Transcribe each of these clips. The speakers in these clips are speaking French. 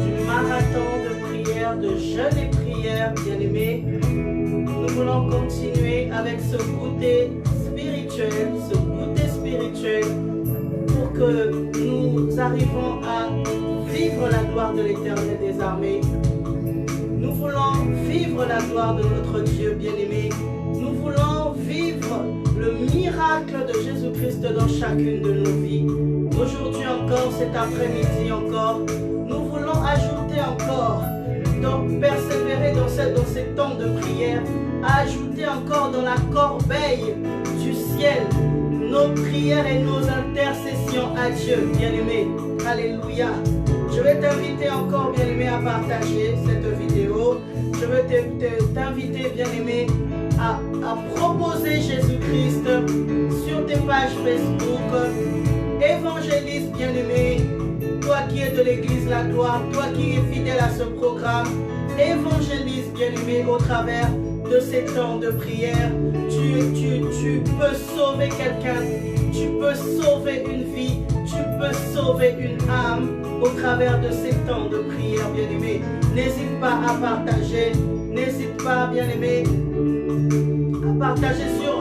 du marathon de prière, de jeûne et prière, bien-aimés. Nous voulons continuer avec ce goûter spirituel, pour que nous arrivons à vivre la gloire de l'Éternel des armées. Nous voulons vivre la gloire de notre Dieu bien-aimé. Nous voulons vivre le miracle de Jésus-Christ dans chacune de nos vies. Aujourd'hui encore, cet après-midi encore, nous voulons ajouter encore, donc persévérer dans ces temps de prière, ajouter encore dans la corbeille du ciel nos prières et nos intercessions à Dieu, bien-aimé. Alléluia. Je vais t'inviter encore, bien-aimé, à partager cette vidéo. Je vais t'inviter, bien-aimé, à proposer Jésus-Christ sur tes pages Facebook. Évangéliste, bien-aimé, toi qui es de l'église La Gloire, toi qui es fidèle à ce programme, évangéliste, bien-aimé, au travers de ces temps de prière. Tu peux sauver quelqu'un, tu peux sauver une vie, tu peux sauver une âme au travers de ces temps de prière, bien-aimé. N'hésite pas à partager, n'hésite pas, bien-aimé, à partager sur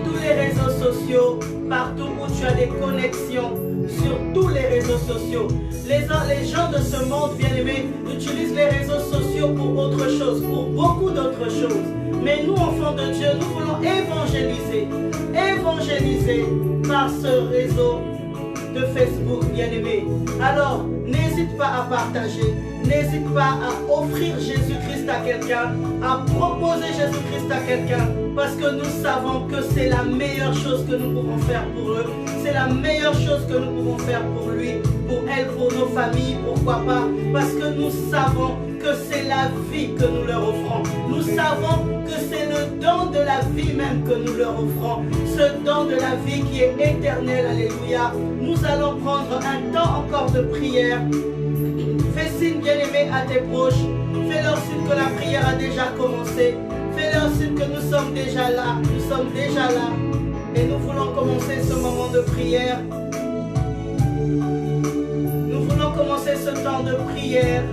tous les réseaux sociaux, partout où tu as des connexions, sur tous les réseaux sociaux. Les gens de ce monde, bien-aimé, utilisent les réseaux sociaux pour autre chose, pour beaucoup d'autres choses. Mais nous, enfants de Dieu, nous voulons évangéliser par ce réseau de Facebook, bien-aimé. Alors, n'hésite pas à partager, n'hésite pas à offrir Jésus-Christ à quelqu'un, à proposer Jésus-Christ à quelqu'un, parce que nous savons que c'est la meilleure chose que nous pouvons faire pour eux, c'est la meilleure chose que nous pouvons faire pour lui, pour elle, pour nos familles, pourquoi pas, parce que nous savons que c'est la vie que nous leur offrons. Nous savons que c'est le don de la vie même que nous leur offrons. Ce don de la vie qui est éternel, alléluia. Nous allons prendre un temps encore de prière. Fais signe, bien-aimé, à tes proches. Fais-leur signe que la prière a déjà commencé. Fais-leur signe que nous sommes déjà là. Nous sommes déjà là. Et nous voulons commencer ce moment de prière. Nous voulons commencer ce temps de prière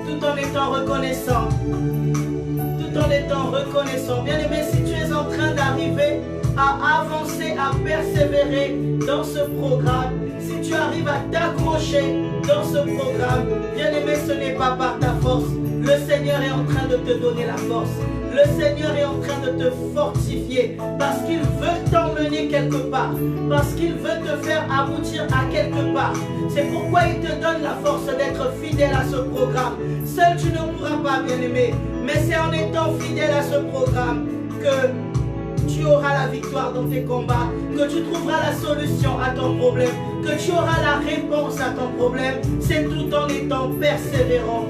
tout en étant reconnaissant. Tout en étant reconnaissant. Bien-aimé, si tu es en train d'arriver à avancer, à persévérer dans ce programme, si tu arrives à t'accrocher dans ce programme, bien-aimé, ce n'est pas par ta force. Le Seigneur est en train de te donner la force. Le Seigneur est en train de te fortifier parce qu'il veut t'emmener quelque part, parce qu'il veut te faire aboutir à quelque part. C'est pourquoi il te donne la force d'être fidèle à ce programme. Seul tu ne pourras pas, bien-aimé, mais c'est en étant fidèle à ce programme que tu auras la victoire dans tes combats, que tu trouveras la solution à ton problème, que tu auras la réponse à ton problème. C'est tout en étant persévérant,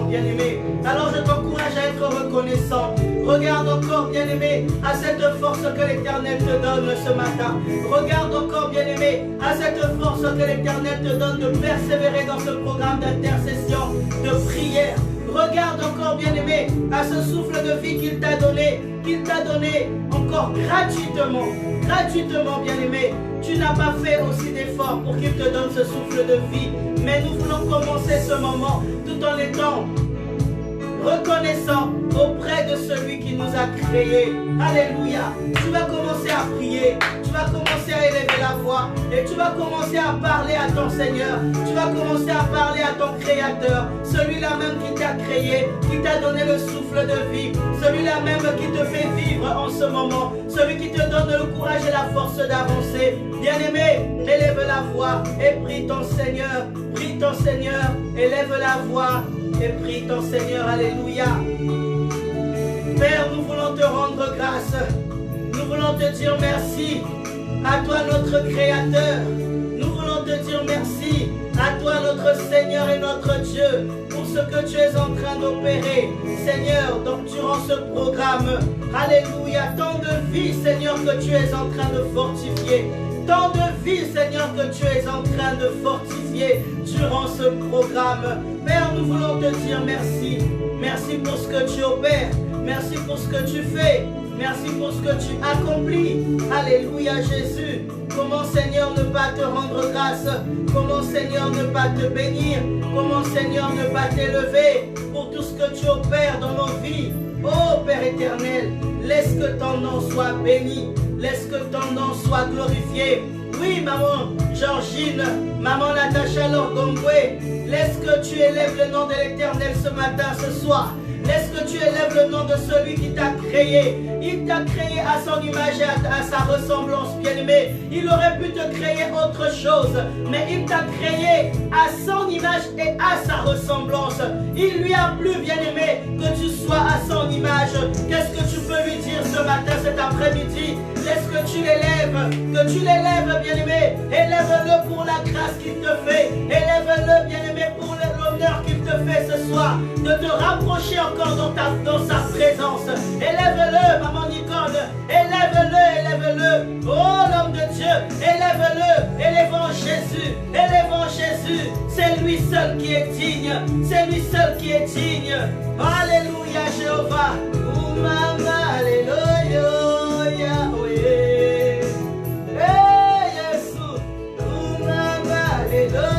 bien-aimé. Alors je t'encourage à être reconnaissant. Regarde encore, bien-aimé, à cette force que l'Éternel te donne ce matin. Regarde encore, bien-aimé, à cette force que l'Éternel te donne de persévérer dans ce programme d'intercession, de prière. Regarde encore, bien-aimé, à ce souffle de vie qu'il t'a donné encore gratuitement, bien-aimé. Tu n'as pas fait aussi d'efforts pour qu'il te donne ce souffle de vie, mais nous voulons commencer ce moment tout en étant reconnaissant auprès de celui qui nous a créés. Alléluia. Tu vas commencer à prier, tu vas commencer à élever la voix et tu vas commencer à parler à ton Seigneur. Tu vas commencer à parler à ton Créateur, celui-là même qui t'a créé, qui t'a donné le souffle de vie, celui-là même qui te fait vivre en ce moment, celui qui te donne le courage et la force d'avancer. Bien-aimé, élève la voix et prie ton Seigneur, élève la voix et prie ton Seigneur. Alléluia. Père, nous voulons te rendre grâce. Nous voulons te dire merci à toi notre Créateur. Nous voulons te dire merci à toi notre Seigneur et notre Dieu pour ce que tu es en train d'opérer, Seigneur, donc durant ce programme. Alléluia. Tant de vie, Seigneur, que tu es en train de fortifier. Tant de vie, Seigneur, que tu es en train de fortifier durant ce programme. Père, nous voulons te dire merci. Merci pour ce que tu opères. Merci pour ce que tu fais. Merci pour ce que tu accomplis. Alléluia, Jésus. Comment, Seigneur, ne pas te rendre grâce? Comment, Seigneur, ne pas te bénir? Comment, Seigneur, ne pas t'élever pour tout ce que tu opères dans nos vies? Oh Père éternel, laisse que ton nom soit béni. Laisse que ton nom soit glorifié. Oui, maman Georgine, maman Natacha Lorgongwe, laisse que tu élèves le nom de l'Éternel ce matin, ce soir. Laisse que tu élèves le nom de celui qui t'a créé. Il t'a créé à son image et à sa ressemblance, bien-aimé. Il aurait pu te créer autre chose, mais il t'a créé à son image et à sa ressemblance. Il lui a plu, bien-aimé, que tu sois à son image. Qu'est-ce que tu peux lui dire ce matin, cet après-midi? Laisse que tu l'élèves, bien-aimé. Élève-le pour la grâce qu'il te fait. Élève-le, bien-aimé, pour l'honneur qu'il te fait ce soir. De te rapprocher encore dans sa présence. Élève-le, maman Nicole. Élève-le. Oh, l'homme de Dieu. Élève-le. Élèvons Jésus. C'est lui seul qui est digne. Alléluia, Jéhovah. Oh, maman, alléluia. Yahweh. Hey, Jésus. Oh, maman, alléluia.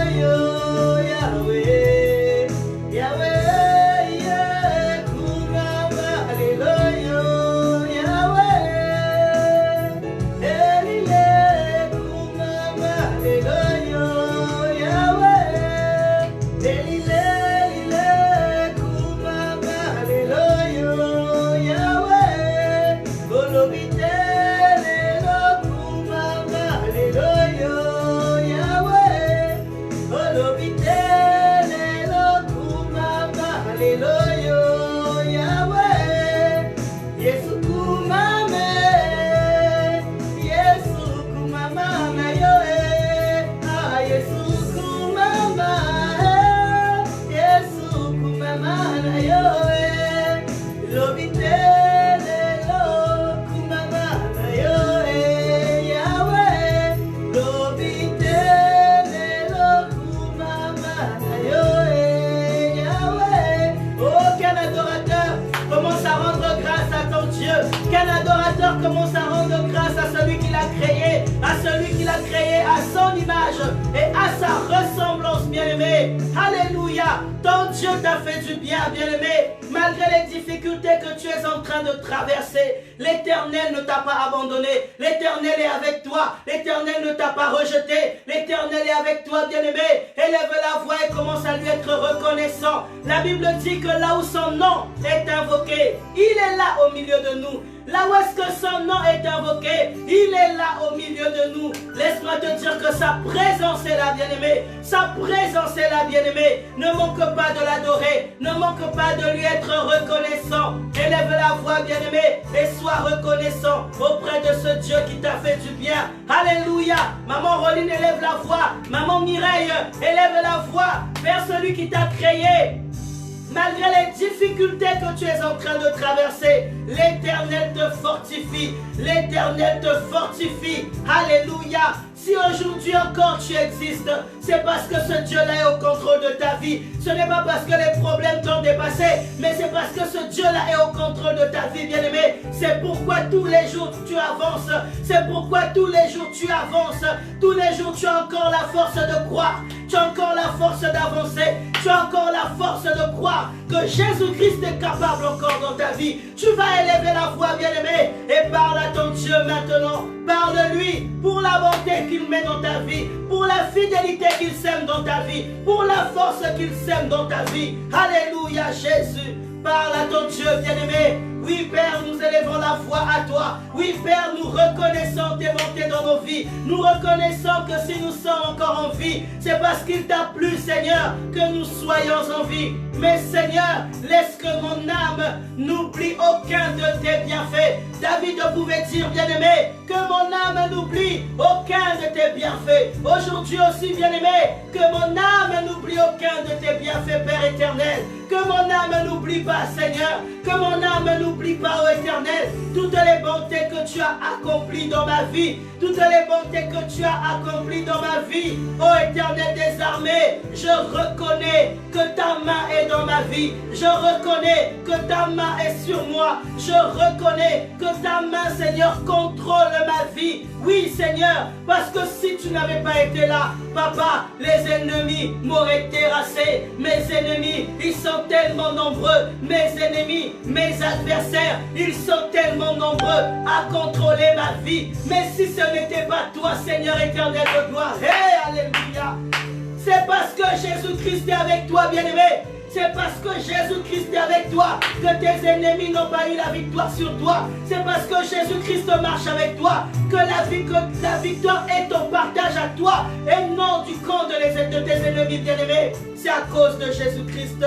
Commence à rendre grâce à celui qui l'a créé à son image et à sa ressemblance, bien-aimé. Alléluia. Ton Dieu t'a fait du bien, bien-aimé. Malgré les difficultés que tu es en train de traverser, l'Éternel ne t'a pas abandonné. L'Éternel est avec toi. L'Éternel ne t'a pas rejeté. L'Éternel est avec toi, bien-aimé. Élève la voix et commence à lui être reconnaissant. La Bible dit que là où son nom est invoqué, il est là au milieu de nous. Là où est-ce que son nom est invoqué, il est là au milieu de nous. Laisse-moi te dire que sa présence est là, bien-aimé. Sa présence est là, bien-aimé. Ne manque pas de l'adorer. Ne manque pas de lui être reconnaissant. Élève la voix, bien-aimé, et sois reconnaissant auprès de ce Dieu qui t'a fait du bien. Alléluia. Maman Roline, élève la voix. Maman Mireille, élève la voix vers celui qui t'a créé. Malgré les difficultés que tu es en train de traverser, l'Éternel te fortifie. L'Éternel te fortifie. Alléluia. Si aujourd'hui encore tu existes, c'est parce que ce Dieu-là est au contrôle de ta vie. Ce n'est pas parce que les problèmes t'ont dépassé, mais c'est parce que ce Dieu-là est au contrôle de ta vie, bien-aimé. C'est pourquoi tous les jours tu avances. C'est pourquoi tous les jours tu avances. Tous les jours tu as encore la force de croire. Tu as encore la force d'avancer. Tu as encore la force de croire que Jésus-Christ est capable encore dans ta vie. Tu vas élever la voix, bien-aimé, et parle à ton Dieu maintenant. Parle-lui pour la bonté qu'il met dans ta vie, pour la fidélité qu'il sème dans ta vie, pour la force qu'il sème dans ta vie. Alléluia, Jésus. Parle à ton Dieu, bien-aimé. Oui, Père, nous élevons la voix à toi. Oui, Père, nous reconnaissons tes bontés dans nos vies. Nous reconnaissons que si nous sommes encore en vie, c'est parce qu'il t'a plu, Seigneur, que nous soyons en vie. Mais Seigneur, laisse que mon âme n'oublie aucun de tes bienfaits. David pouvait dire, bien-aimé, que mon âme n'oublie aucun de tes bienfaits. Aujourd'hui aussi, bien-aimé, que mon âme n'oublie aucun de tes bienfaits, Père éternel. Que mon âme n'oublie pas, Seigneur. Que mon âme n'oublie pas, ô Éternel, toutes les bontés que tu as accomplies dans ma vie. Toutes les bontés que tu as accomplies dans ma vie. Ô Éternel des armées. bien-aimé, je reconnais que ta main est dans ma vie. Je reconnais que ta main est sur moi. Je reconnais que ta main, Seigneur, contrôle ma vie. Oui, Seigneur, parce que si tu n'avais pas été là, Papa, les ennemis m'auraient terrassé. Mes ennemis, ils sont tellement nombreux. Mes ennemis, mes adversaires, ils sont tellement nombreux à contrôler ma vie. Mais si ce n'était pas toi, Seigneur éternel de gloire, hey, alléluia. C'est parce que Jésus-Christ est avec toi, bien-aimé. C'est parce que Jésus-Christ est avec toi que tes ennemis n'ont pas eu la victoire sur toi. C'est parce que Jésus-Christ marche avec toi que la victoire est ton partage à toi et non du camp de tes ennemis, bien-aimés. C'est à cause de Jésus-Christ.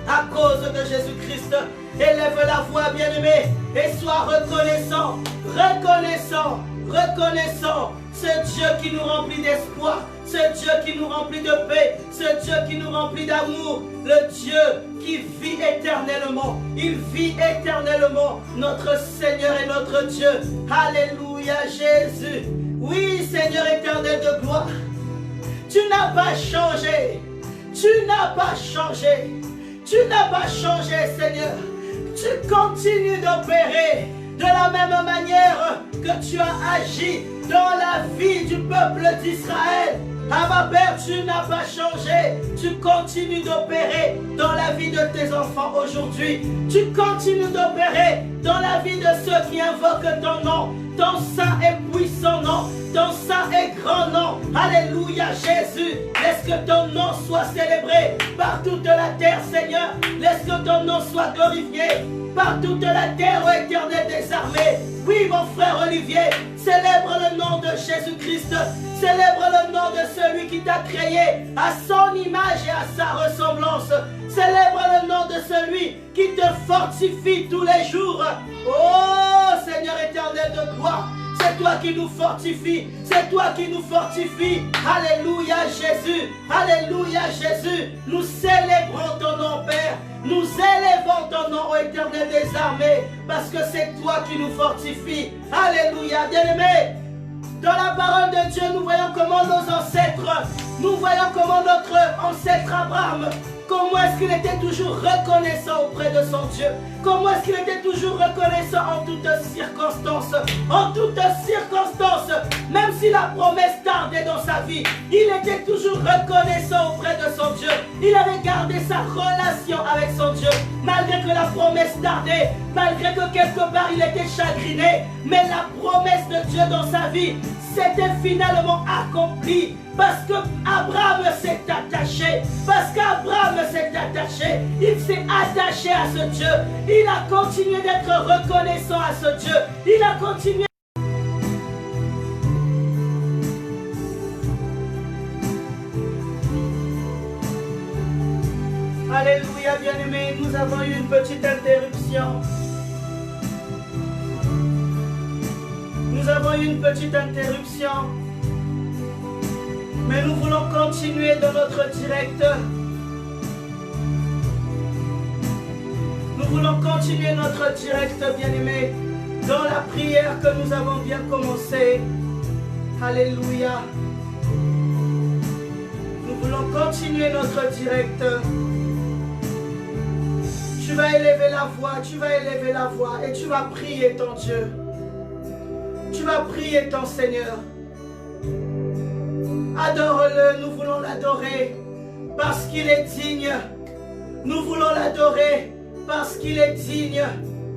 À cause de Jésus-Christ. Élève la voix, bien-aimé, et sois reconnaissant. Reconnaissant. Reconnaissant. Ce Dieu qui nous remplit d'espoir. Ce Dieu qui nous remplit de paix, ce Dieu qui nous remplit d'amour, le Dieu qui vit éternellement. Il vit éternellement, notre Seigneur et notre Dieu. Alléluia, Jésus. Oui, Seigneur éternel de gloire, tu n'as pas changé. Tu n'as pas changé. Tu n'as pas changé, Seigneur. Tu continues d'opérer de la même manière que tu as agi dans la vie du peuple d'Israël. Ah ma Père, tu n'as pas changé. Tu continues d'opérer dans la vie de tes enfants aujourd'hui. Tu continues d'opérer dans la vie de ceux qui invoquent ton nom. Ton saint et puissant nom. Ton saint et grand nom. Alléluia Jésus. Laisse que ton nom soit célébré par toute la terre, Seigneur. Laisse que ton nom soit glorifié par toute la terre, ô Éternel des armées. Oui, mon frère Olivier, célèbre le nom de Jésus-Christ. Célèbre le nom de celui qui t'a créé à son image et à sa ressemblance. Célèbre le nom de celui qui te fortifie tous les jours. Oh Seigneur éternel de gloire, c'est toi qui nous fortifie. C'est toi qui nous fortifie. Alléluia Jésus. Alléluia Jésus. Nous célébrons ton nom Père. Nous élevons ton nom ô Éternel des armées. Parce que c'est toi qui nous fortifie. Alléluia. Bien-aimés, dans la parole de Dieu, nous voyons comment nos ancêtres, nous voyons comment notre ancêtre Abraham, comment est-ce qu'il était toujours reconnaissant auprès de son Dieu. Comment est-ce qu'il était toujours reconnaissant en toutes circonstances. En toutes circonstances, même si la promesse tardait dans sa vie, il était toujours reconnaissant auprès de son Dieu. Il avait gardé sa relation avec son Dieu, malgré que la promesse tardait, malgré que quelque part il était chagriné. Mais la promesse de Dieu dans sa vie s'était finalement accomplie. Parce que Abraham s'est attaché. Parce qu'Abraham s'est attaché. Il s'est attaché à ce Dieu. Il a continué d'être reconnaissant à ce Dieu. Il a continué. Alléluia, bien-aimés, nous avons eu une petite interruption. Nous avons eu une petite interruption. Mais nous voulons continuer dans notre direct. Nous voulons continuer notre direct, bien-aimés, dans la prière que nous avons bien commencé. Alléluia. Nous voulons continuer notre direct. Tu vas élever la voix, tu vas élever la voix et tu vas prier ton Dieu. Tu vas prier ton Seigneur. Adore-le, nous voulons l'adorer parce qu'il est digne. Nous voulons l'adorer parce qu'il est digne.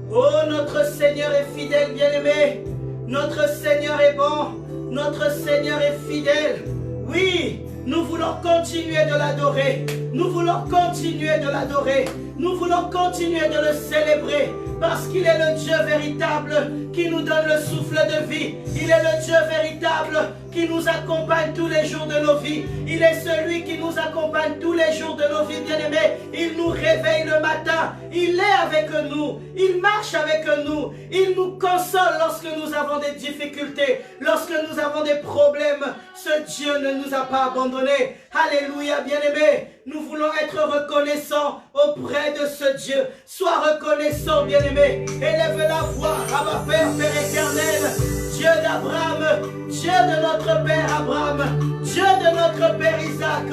Oh, notre Seigneur est fidèle, bien-aimé. Notre Seigneur est bon. Notre Seigneur est fidèle. Oui, nous voulons continuer de l'adorer. Nous voulons continuer de l'adorer. Nous voulons continuer de le célébrer parce qu'il est le Dieu véritable qui nous donne le souffle de vie. Il est le Dieu véritable qui nous accompagne tous les jours de nos vies. Il est celui qui nous accompagne tous les jours de nos vies, bien-aimés. Il nous réveille le matin. Il est avec nous. Il marche avec nous. Il nous console lorsque nous avons des difficultés, lorsque nous avons des problèmes. Ce Dieu ne nous a pas abandonnés. Alléluia, bien-aimés. Nous voulons être reconnaissants auprès de ce Dieu. Sois reconnaissant, bien-aimé. Élève la voix à ma Père, Père éternel. Dieu d'Abraham, Dieu de notre Père Abraham, Dieu de notre Père Isaac,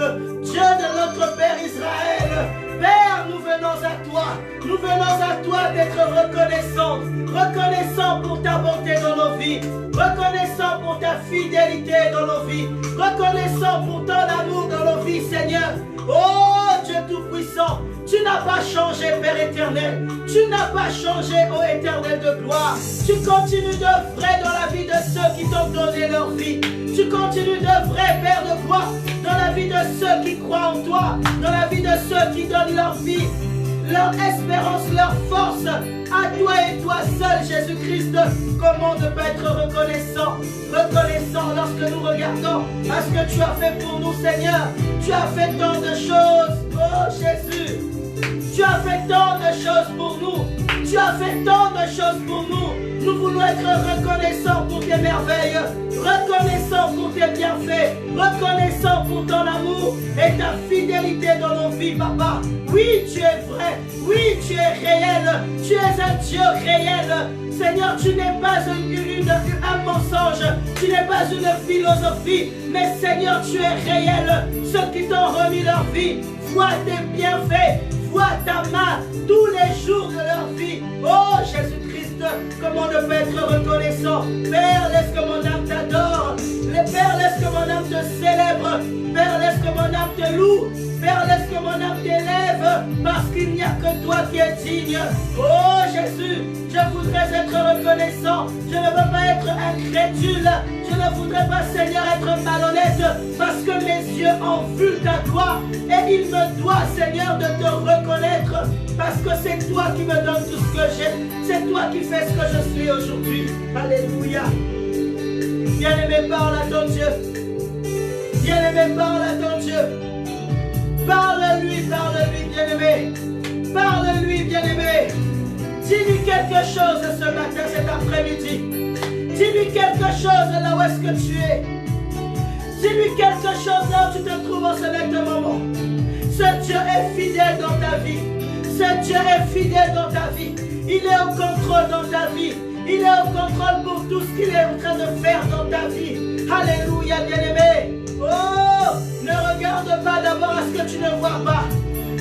Nous venons à toi d'être reconnaissants. Reconnaissants pour ta bonté dans nos vies. Reconnaissants pour ta fidélité dans nos vies. Reconnaissants pour ton amour dans nos vies, Seigneur. Oh Dieu Tout-Puissant, tu n'as pas changé, Père éternel. Tu n'as pas changé, ô Éternel de gloire. Tu continues d'œuvrer dans la vie de ceux qui t'ont donné leur vie. Tu continues d'œuvrer, Père de gloire, dans la vie de ceux qui croient en toi, dans la vie de ceux qui donnent leur vie, leur espérance, leur force à toi et toi seul, Jésus-Christ. Comment ne pas être reconnaissant? Reconnaissant lorsque nous regardons à ce que tu as fait pour nous, Seigneur. Tu as fait tant de choses, oh Jésus. Tu as fait tant de choses pour nous. Tu as fait tant de choses pour nous. Nous voulons être reconnaissants pour tes merveilles, reconnaissants pour tes bienfaits, reconnaissants pour ton amour et ta fidélité dans nos vies, Papa. Oui, tu es vrai. Oui, tu es réel. Tu es un Dieu réel. Seigneur, tu n'es pas un mensonge. Tu n'es pas une philosophie. Mais Seigneur, tu es réel. Ceux qui t'ont remis leur vie, vois tes bienfaits. Vois ta main tous les jours de leur vie. Oh Jésus-Christ, comment ne pas être reconnaissant? Père, laisse que mon âme t'adore. Père, laisse que mon âme te célèbre. Père, laisse que mon âme te loue. Père, laisse que mon âme t'élève. Parce qu'il n'y a que toi qui es digne. Oh Jésus, je voudrais être reconnaissant. Je ne veux pas être incrédule. Je ne voudrais pas, Seigneur, être malhonnête. Parce que mes yeux ont vu ta gloire. Et il me doit, Seigneur, de te reconnaître. Parce que c'est toi qui me donnes tout ce que j'ai. C'est toi qui fais ce que je suis aujourd'hui. Alléluia. Bien-aimé, parle à ton Dieu. Bien-aimé, parle à ton Dieu. Parle-lui, bien-aimé. Parle-lui, bien-aimé. Dis-lui quelque chose ce matin, cet après-midi. Dis-lui quelque chose là où est-ce que tu es. Dis-lui quelque chose là où tu te trouves en ce moment. Ce Dieu est fidèle dans ta vie. Ce Dieu est fidèle dans ta vie. Il est au contrôle dans ta vie. Il est au contrôle pour tout ce qu'il est en train de faire dans ta vie. Alléluia, bien-aimé. Oh, ne regarde pas d'abord à ce que tu ne vois pas,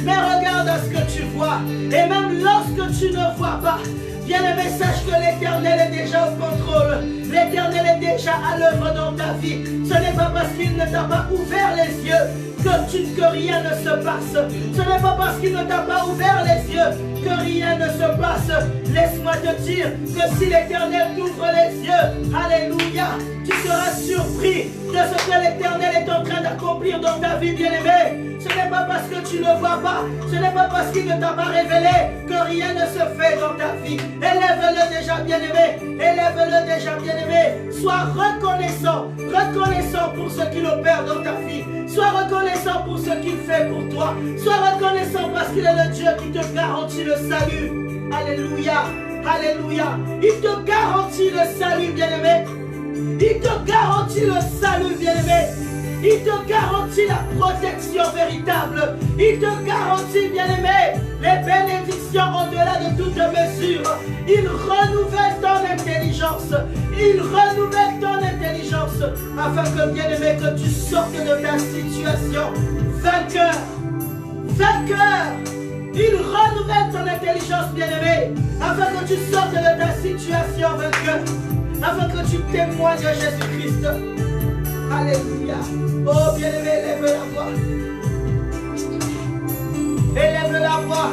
mais regarde à ce que tu vois. Et même lorsque tu ne vois pas, bien-aimé, sache que l'Éternel est déjà au contrôle. L'Éternel est déjà à l'œuvre dans ta vie. Ce n'est pas parce qu'il ne t'a pas ouvert les yeux que rien ne se passe. Ce n'est pas parce qu'il ne t'a pas ouvert les yeux que rien ne se passe. Laisse-moi te dire que si l'Éternel t'ouvre les yeux, alléluia, tu seras surpris de ce que l'Éternel est en train d'accomplir dans ta vie, bien-aimé. Ce n'est pas parce que tu ne vois pas, ce n'est pas parce qu'il ne t'a pas révélé que rien ne se fait dans ta vie. Élève-le déjà, bien-aimé. Élève-le déjà, bien-aimé. Sois reconnaissant, reconnaissant pour ce qu'il opère dans ta vie. Sois reconnaissant pour ce qu'il fait pour toi. Sois reconnaissant parce qu'il est le Dieu qui te garantit le salut. Alléluia, alléluia. Il te garantit le salut, bien-aimé. Il te garantit le salut, bien-aimé. Il te garantit la protection véritable. Il te garantit, bien-aimé, les bénédictions au-delà de toute mesure. Il renouvelle ton intelligence. Il renouvelle ton intelligence afin que, bien-aimé, que tu sortes de ta situation vainqueur. Vainqueur. Il renouvelle ton intelligence, bien-aimé, afin que tu sortes de ta situation vainqueur. Afin que tu témoignes de Jésus-Christ. Alléluia. Oh bien-aimé, élève la voix. Élève la voix.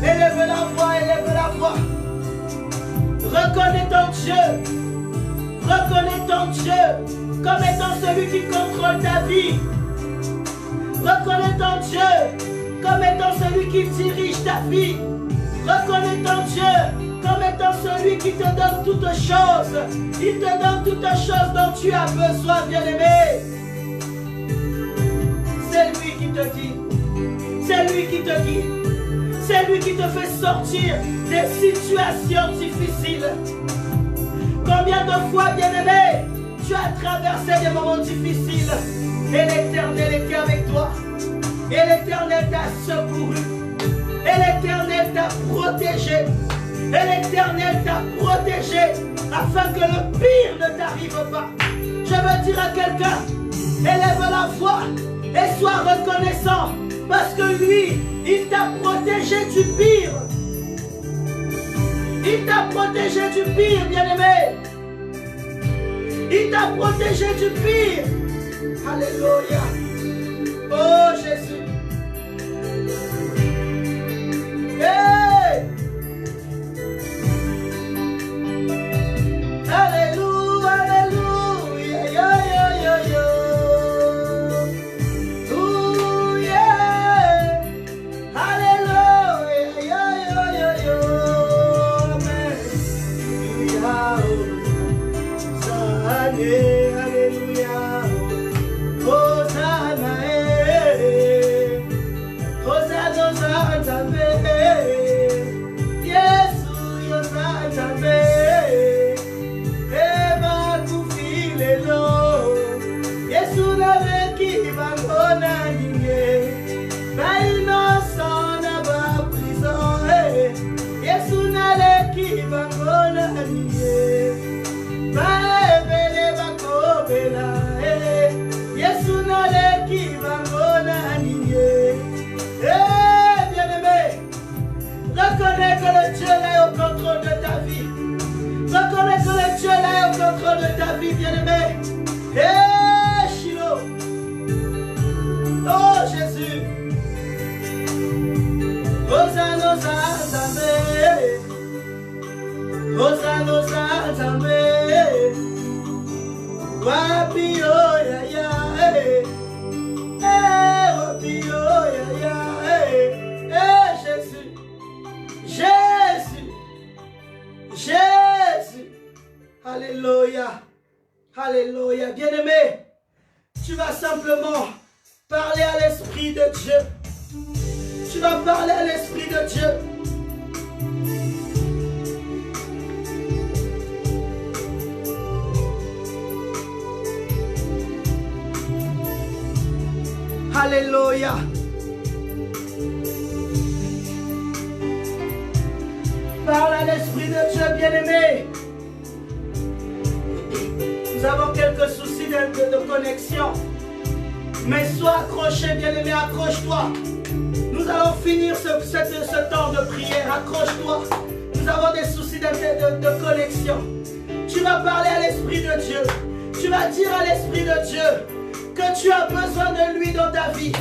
Élève la voix, élève la voix. Reconnais ton Dieu. Reconnais ton Dieu comme étant celui qui contrôle ta vie. Reconnais ton Dieu comme étant celui qui dirige ta vie. Reconnais ton Dieu comme étant celui qui te donne toutes choses. Il te donne toutes choses dont tu as besoin, bien-aimé. C'est lui qui te guide. C'est lui qui te guide. C'est lui qui te fait sortir des situations difficiles. Combien de fois, bien-aimé, tu as traversé des moments difficiles et l'Éternel était avec toi. Et l'Éternel t'a secouru. Et l'Éternel t'a protégé. Et l'Éternel t'a protégé afin que le pire ne t'arrive pas. Je veux dire à quelqu'un, élève la voix et sois reconnaissant Parce que lui, il t'a protégé du pire. Il t'a protégé du pire, bien-aimé. Il t'a protégé du pire. Alléluia. Oh Jésus. Hey. Alléluia, alléluia. Yo, yo, yo, yo. Oh yeah. Alléluia. Yo, yo, yo, yo. Amen. Alléluia. Hosanna, Hosanna, Hosanna, Yesu, Hosanna, Eva kufilelo, Yesu nave kibangona ninge, ba innocent na ba prison, Yesu nale kibangona ninge, ba ebele bakobela, Yesu nale kibangona ninge. Bien-aimé, reconnais que le Dieu est au contrôle de ta vie. Reconnais que le Dieu est au contrôle de ta vie, bien-aimé. Shiloh. Oh Jésus. Hosanna, Hosanna, Hosanna, Hosanna, Wapi oh ya ya, wapi oh ya ya, Jésus, Jésus, Jésus, alléluia, alléluia, bien-aimé, tu vas simplement parler à l'Esprit de Dieu, tu vas parler à l'Esprit de Dieu. Alléluia. Parle à l'Esprit de Dieu, bien-aimé. Nous avons quelques soucis de connexion. Mais sois accroché, bien-aimé, accroche-toi. Nous allons finir ce temps de prière. Accroche-toi. Nous avons des soucis de connexion. Tu vas parler à l'Esprit de Dieu. Tu vas dire à l'Esprit de Dieu que tu as besoin de lui dans ta vie.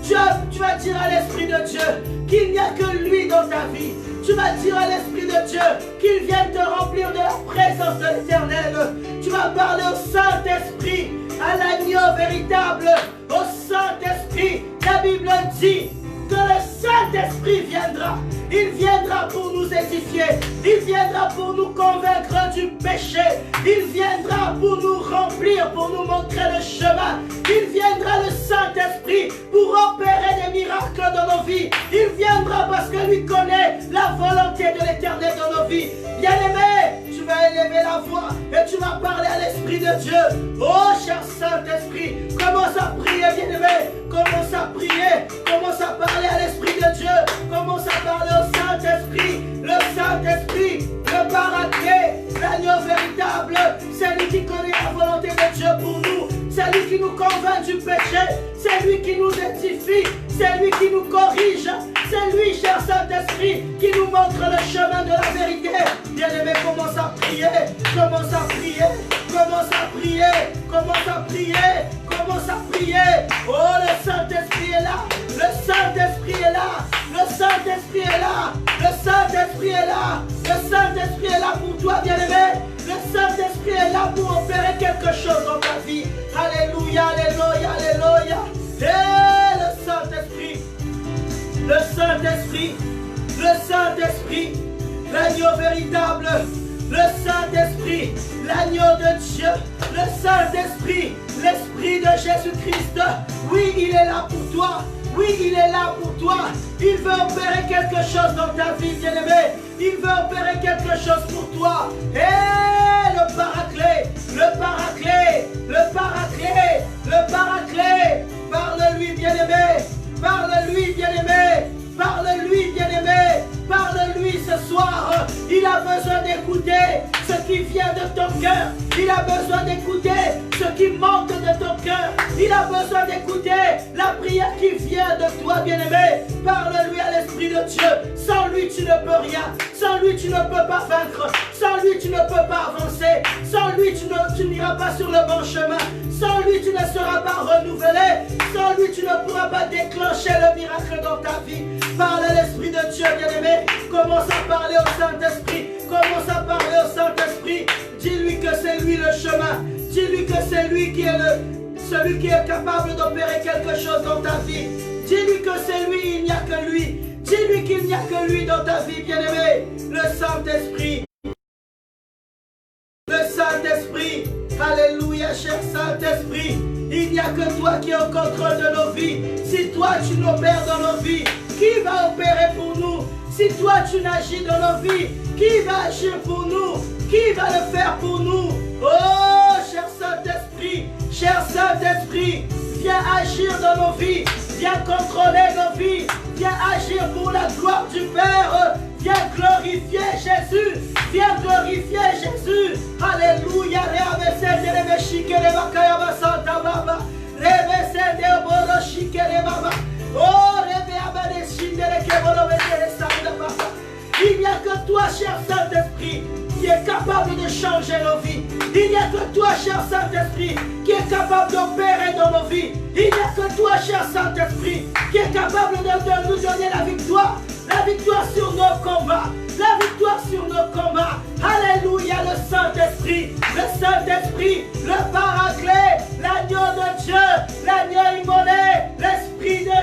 Tu vas dire à l'Esprit de Dieu qu'il n'y a que lui dans ta vie. Tu vas dire à l'Esprit de Dieu qu'il vienne te remplir de la présence de l'Éternel. Tu vas parler au Saint-Esprit, à l'agneau véritable, au Saint-Esprit. La Bible dit que le Saint-Esprit viendra. Il viendra pour nous édifier. Il viendra pour nous convaincre du péché. Il viendra pour nous remplir, pour nous montrer le chemin. Il viendra, le Saint-Esprit, pour opérer des miracles dans nos vies. Il viendra parce que lui connaît la volonté de l'Éternel dans nos vies. Bien-aimé, tu vas élever la voix et tu vas parler à l'Esprit de Dieu. Oh, cher Saint-Esprit, commence à prier, bien-aimé. Commence à prier. Commence à parler à l'Esprit de Dieu. Commence à parler au Saint-Esprit. Le Saint-Esprit, le Paraclet, l'agneau véritable. C'est lui qui connaît la volonté de Dieu pour nous. C'est lui qui nous convainc du péché. C'est lui qui nous édifie. C'est lui qui nous corrige. C'est lui, cher Saint-Esprit, qui nous montre le chemin de la vérité. Bien-aimé, commence à prier. Commence à prier. Commence à prier. Commence à prier. Commence à prier. Oh, le Saint-Esprit est là. Le Saint-Esprit est là. Le Saint-Esprit est là. Le Saint-Esprit est là. Le Saint-Esprit est là pour toi, bien-aimé. Le Saint-Esprit est là pour opérer quelque chose dans ta vie. Alléluia, alléluia, alléluia. Et le Saint-Esprit, le Saint-Esprit, le Saint-Esprit, l'agneau véritable, le Saint-Esprit, l'agneau de Dieu, le Saint-Esprit, l'Esprit de Jésus-Christ. Oui, il est là pour toi. Oui, il est là pour toi. Il veut opérer quelque chose dans ta vie, bien-aimé. Il veut opérer quelque chose pour toi. Et le Paraclet, le Paraclet, le Paraclet, le Paraclet. Parle-lui, bien-aimé. Parle-lui, bien-aimé. Parle-lui, bien-aimé. Parle-lui ce soir. Il a besoin d'écouter ce qui vient de ton cœur. Il a besoin d'écouter ce qui manque de ton cœur. Il a besoin d'écouter la prière qui vient de toi, bien-aimé. Parle-lui à l'Esprit de Dieu. Sans lui, tu ne peux rien. Sans lui, tu ne peux pas vaincre. Sans lui, tu ne peux pas avancer. Sans lui, tu n'iras pas sur le bon chemin. Sans lui, tu ne seras pas renouvelé. Sans lui, tu ne pourras pas déclencher le miracle dans ta vie. Parle à l'Esprit de Dieu, bien-aimé. Commence à parler au Saint-Esprit. Commence à parler au Saint-Esprit. Dis-lui que c'est lui le chemin. Dis-lui que c'est lui qui est celui qui est capable d'opérer quelque chose dans ta vie. Dis-lui que c'est lui, il n'y a que lui. Dis-lui qu'il n'y a que lui dans ta vie, bien-aimé. Le Saint-Esprit. Le Saint-Esprit. Alléluia, cher Saint-Esprit. Il n'y a que toi qui es au contrôle de nos vies. Si toi tu n'opères dans nos vies, qui va opérer pour nous? Si toi tu n'agis dans nos vies, qui va agir pour nous? Qui va le faire pour nous? Oh, cher Saint-Esprit, viens agir dans nos vies, viens contrôler nos vies, viens agir pour la gloire du Père, viens glorifier Jésus, viens glorifier Jésus. Alléluia. Il n'y a que toi, cher Saint-Esprit, qui est capable de changer nos vies. Il n'y a que toi, cher Saint-Esprit, qui est capable d'opérer dans nos vies. Il n'y a que toi, cher Saint-Esprit, qui est capable de nous donner la victoire. La victoire sur nos combats. La victoire sur nos combats. Alléluia, le Saint-Esprit, le Paraclet, l'agneau de Dieu, l'agneau immolé, l'Esprit de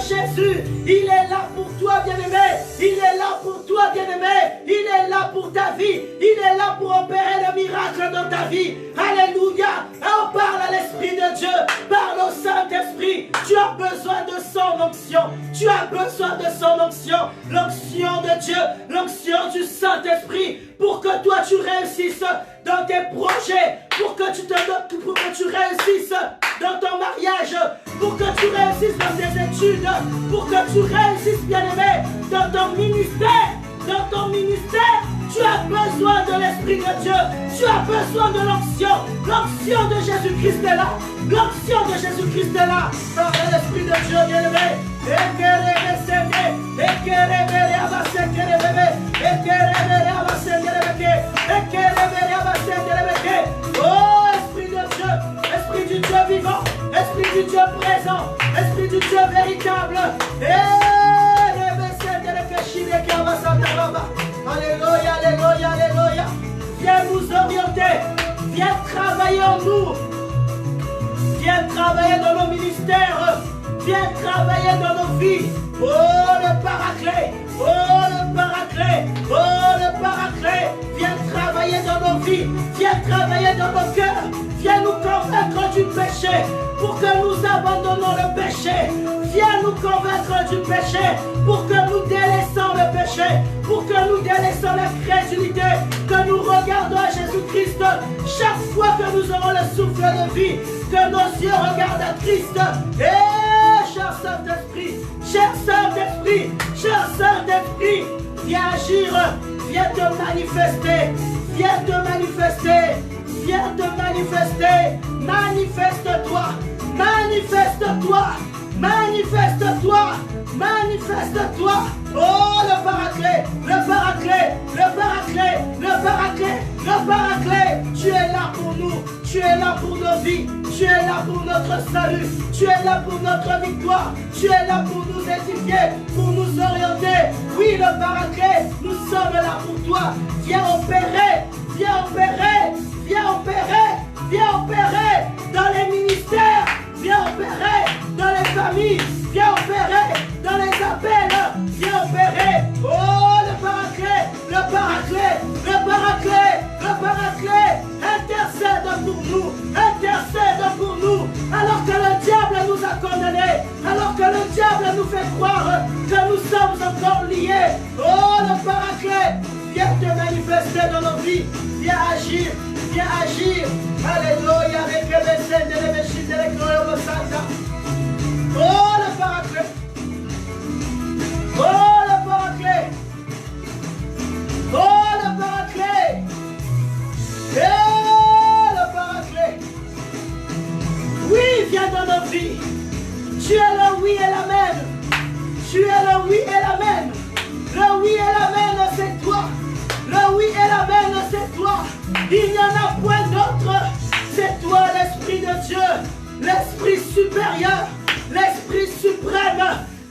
Jésus, il est là pour toi, bien-aimé, il est là pour toi, bien-aimé, il est là pour ta vie, il est là pour opérer le miracle dans ta vie. Alléluia. On parle à l'Esprit de Dieu, parle au Saint-Esprit. Tu as besoin de son onction, tu as besoin de son onction, l'onction de Dieu, l'onction du Saint-Esprit, pour que toi tu réussisses dans tes projets, pour que tu réussisses dans ton mariage, pour que tu réussisses dans tes études, pour que tu réussisses, bien-aimé, dans ton ministère. Dans ton ministère, tu as besoin de l'Esprit de Dieu. Tu as besoin de l'onction. L'onction de Jésus-Christ est là. L'onction de Jésus-Christ est là. Par l'Esprit de Dieu, bien-aimé. Oh, Esprit de Dieu, Esprit du Dieu vivant, Esprit du Dieu présent, Esprit du Dieu véritable. Alléluia, alléluia, alléluia. Viens nous orienter. Viens travailler en nous. Viens travailler dans nos ministères. Viens travailler dans nos vies. Oh, le Paraclet. Oh, le Paraclet. Oh, le Paraclet. Viens travailler dans nos vies. Viens travailler dans nos cœurs. Viens nous convaincre du péché pour que nous abandonnons le péché. Viens nous convaincre du péché pour que nous délaissons le péché, pour que nous délaissons la crédulité, que nous regardons à Jésus-Christ chaque fois que nous aurons le souffle de vie, que nos yeux regardent à Christ. Et cher Saint-Esprit, cher Saint-Esprit, cher Saint-Esprit, viens agir, viens te manifester, viens te manifester, viens te manifester, manifeste-toi, manifeste-toi, manifeste-toi, manifeste-toi. Oh, le Paraclet, le Paraclet, le Paraclet, le Paraclet, le Paraclet. Tu es là pour nous, tu es là pour nos vies, tu es là pour notre salut, tu es là pour notre victoire, tu es là pour nous édifier, pour nous orienter. Oui, le Paraclet, nous sommes là pour toi. Viens opérer, viens opérer, viens opérer, viens opérer dans les ministères, viens opérer dans les familles, viens opérer dans les appels, viens opérer. Oh, le Paraclet, le Paraclet, le Paraclet, le Paraclet, intercède pour nous, intercède pour nous, alors que le diable nous a condamnés, alors que le diable nous fait croire que nous sommes encore liés. Oh, le Paraclet, viens te manifester dans nos vies, viens agir, viens agir. Alléluia, avec les scènes de l'évêchiste de l'école de Santa. Oh, le Paraclet. Oh, le Paraclet. Oh, le Paraclet. viens dans nos vies. Tu es le oui et l'amen. Tu es le oui et l'amen. Le oui et l'amen, c'est toi. Le oui et l'amen, c'est toi. Il n'y en a point d'autre. C'est toi, l'Esprit de Dieu, l'Esprit supérieur, l'Esprit suprême.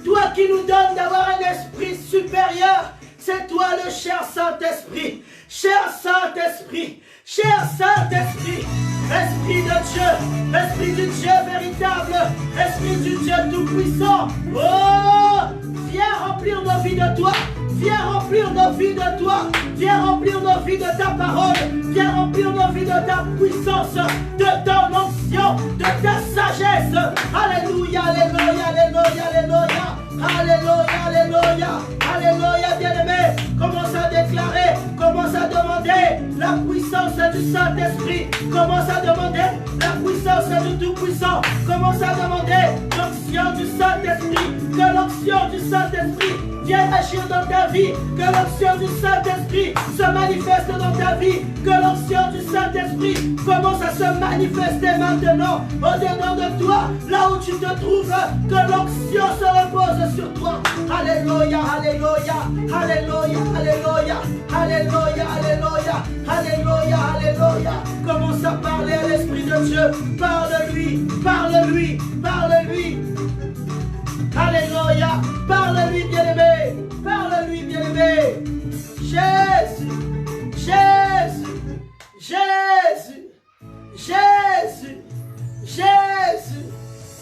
Toi qui nous donnes d'avoir un esprit supérieur. C'est toi le cher Saint-Esprit. Cher Saint-Esprit. Cher Saint-Esprit. Esprit de Dieu. Esprit du Dieu véritable. Esprit du Dieu tout-puissant. Oh, viens remplir nos vies de toi. Viens remplir nos vies de toi. Viens remplir nos vies de ta parole. Viens remplir nos vies de ta puissance, de ton onction, de ta sagesse. Alléluia, alléluia, alléluia, alléluia. Alléluia, alléluia, alléluia, bien-aimé. Commence à déclarer, commence à demander la puissance du Saint-Esprit. Commence à demander la puissance du Tout-Puissant. Commence à demander l'onction du Saint-Esprit. Que l'onction du Saint-Esprit vienne agir dans ta vie. Que l'onction du Saint-Esprit se manifeste dans ta vie. Que l'onction du Saint-Esprit commence à se manifester maintenant au-dedans de toi, là où tu te trouves. Que l'onction se repose sur toi. Alléluia, alléluia, alléluia, alléluia, alléluia, alléluia, alléluia, alléluia. Commence à parler à l'Esprit de Dieu. Parle-lui, parle-lui, parle-lui. Alléluia, parle-lui, bien-aimé, parle-lui, bien-aimé. Jésus, Jésus, Jésus, Jésus, Jésus.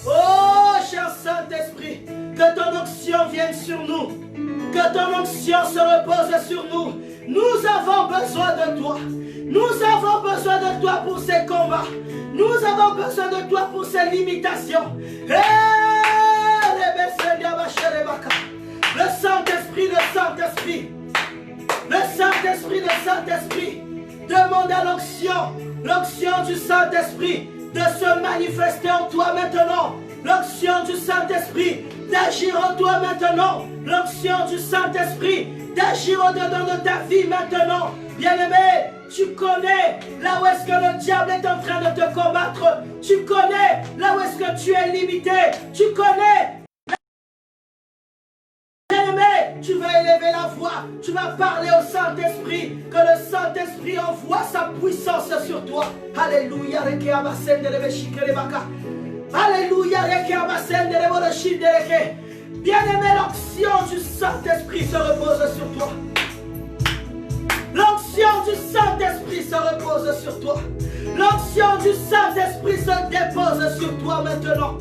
Oh, cher Saint-Esprit, que ton onction vienne sur nous. Que ton onction se repose sur nous. Nous avons besoin de toi. Nous avons besoin de toi pour ces combats. Nous avons besoin de toi pour ces limitations. Le Saint-Esprit, le Saint-Esprit. Le Saint-Esprit, le Saint-Esprit. Demande à l'onction, l'onction du Saint-Esprit de se manifester en toi maintenant. L'onction du Saint-Esprit d'agir en toi maintenant. L'onction du Saint-Esprit d'agir au-dedans de ta vie maintenant. Bien-aimé, tu connais là où est-ce que le diable est en train de te combattre. Tu connais là où est-ce que tu es limité. Tu connais. Bien-aimé, tu vas élever la voix. Tu vas parler au Saint-Esprit. Que le Saint-Esprit envoie sa puissance sur toi. Alléluia. Alléluia. Bien-aimé, l'onction du Saint-Esprit se repose sur toi. L'onction du Saint-Esprit se repose sur toi. L'onction du Saint-Esprit se dépose sur toi maintenant.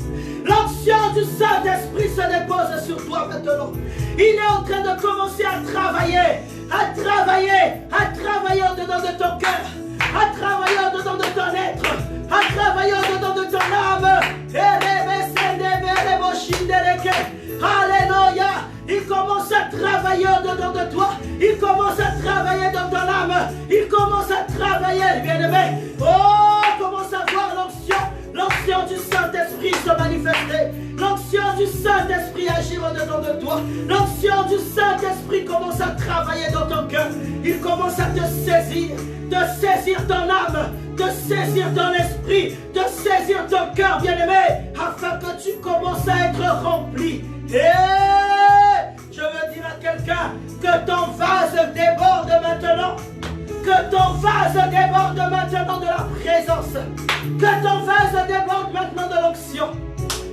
L'onction du Saint-Esprit se dépose sur toi maintenant. Il est en train de commencer à travailler au-dedans de ton cœur, à travailler au-dedans de ton être, à travailler au-dedans de ton âme. Alléluia. Il commence à travailler au-dedans de toi. Il commence à travailler dans ton âme. Il commence à travailler, bien-aimé. Oh, commence à voir l'onction du Saint-Esprit se manifester. L'onction du Saint-Esprit agir au-dedans de toi. L'onction du Saint-Esprit commence à travailler dans ton cœur. Il commence à te saisir ton âme, de saisir ton esprit, de saisir ton cœur, bien-aimé, afin que tu commences à être rempli. Et je veux dire à quelqu'un que ton vase déborde maintenant. Que ton vase déborde maintenant de la présence. Que ton vase déborde maintenant de l'onction.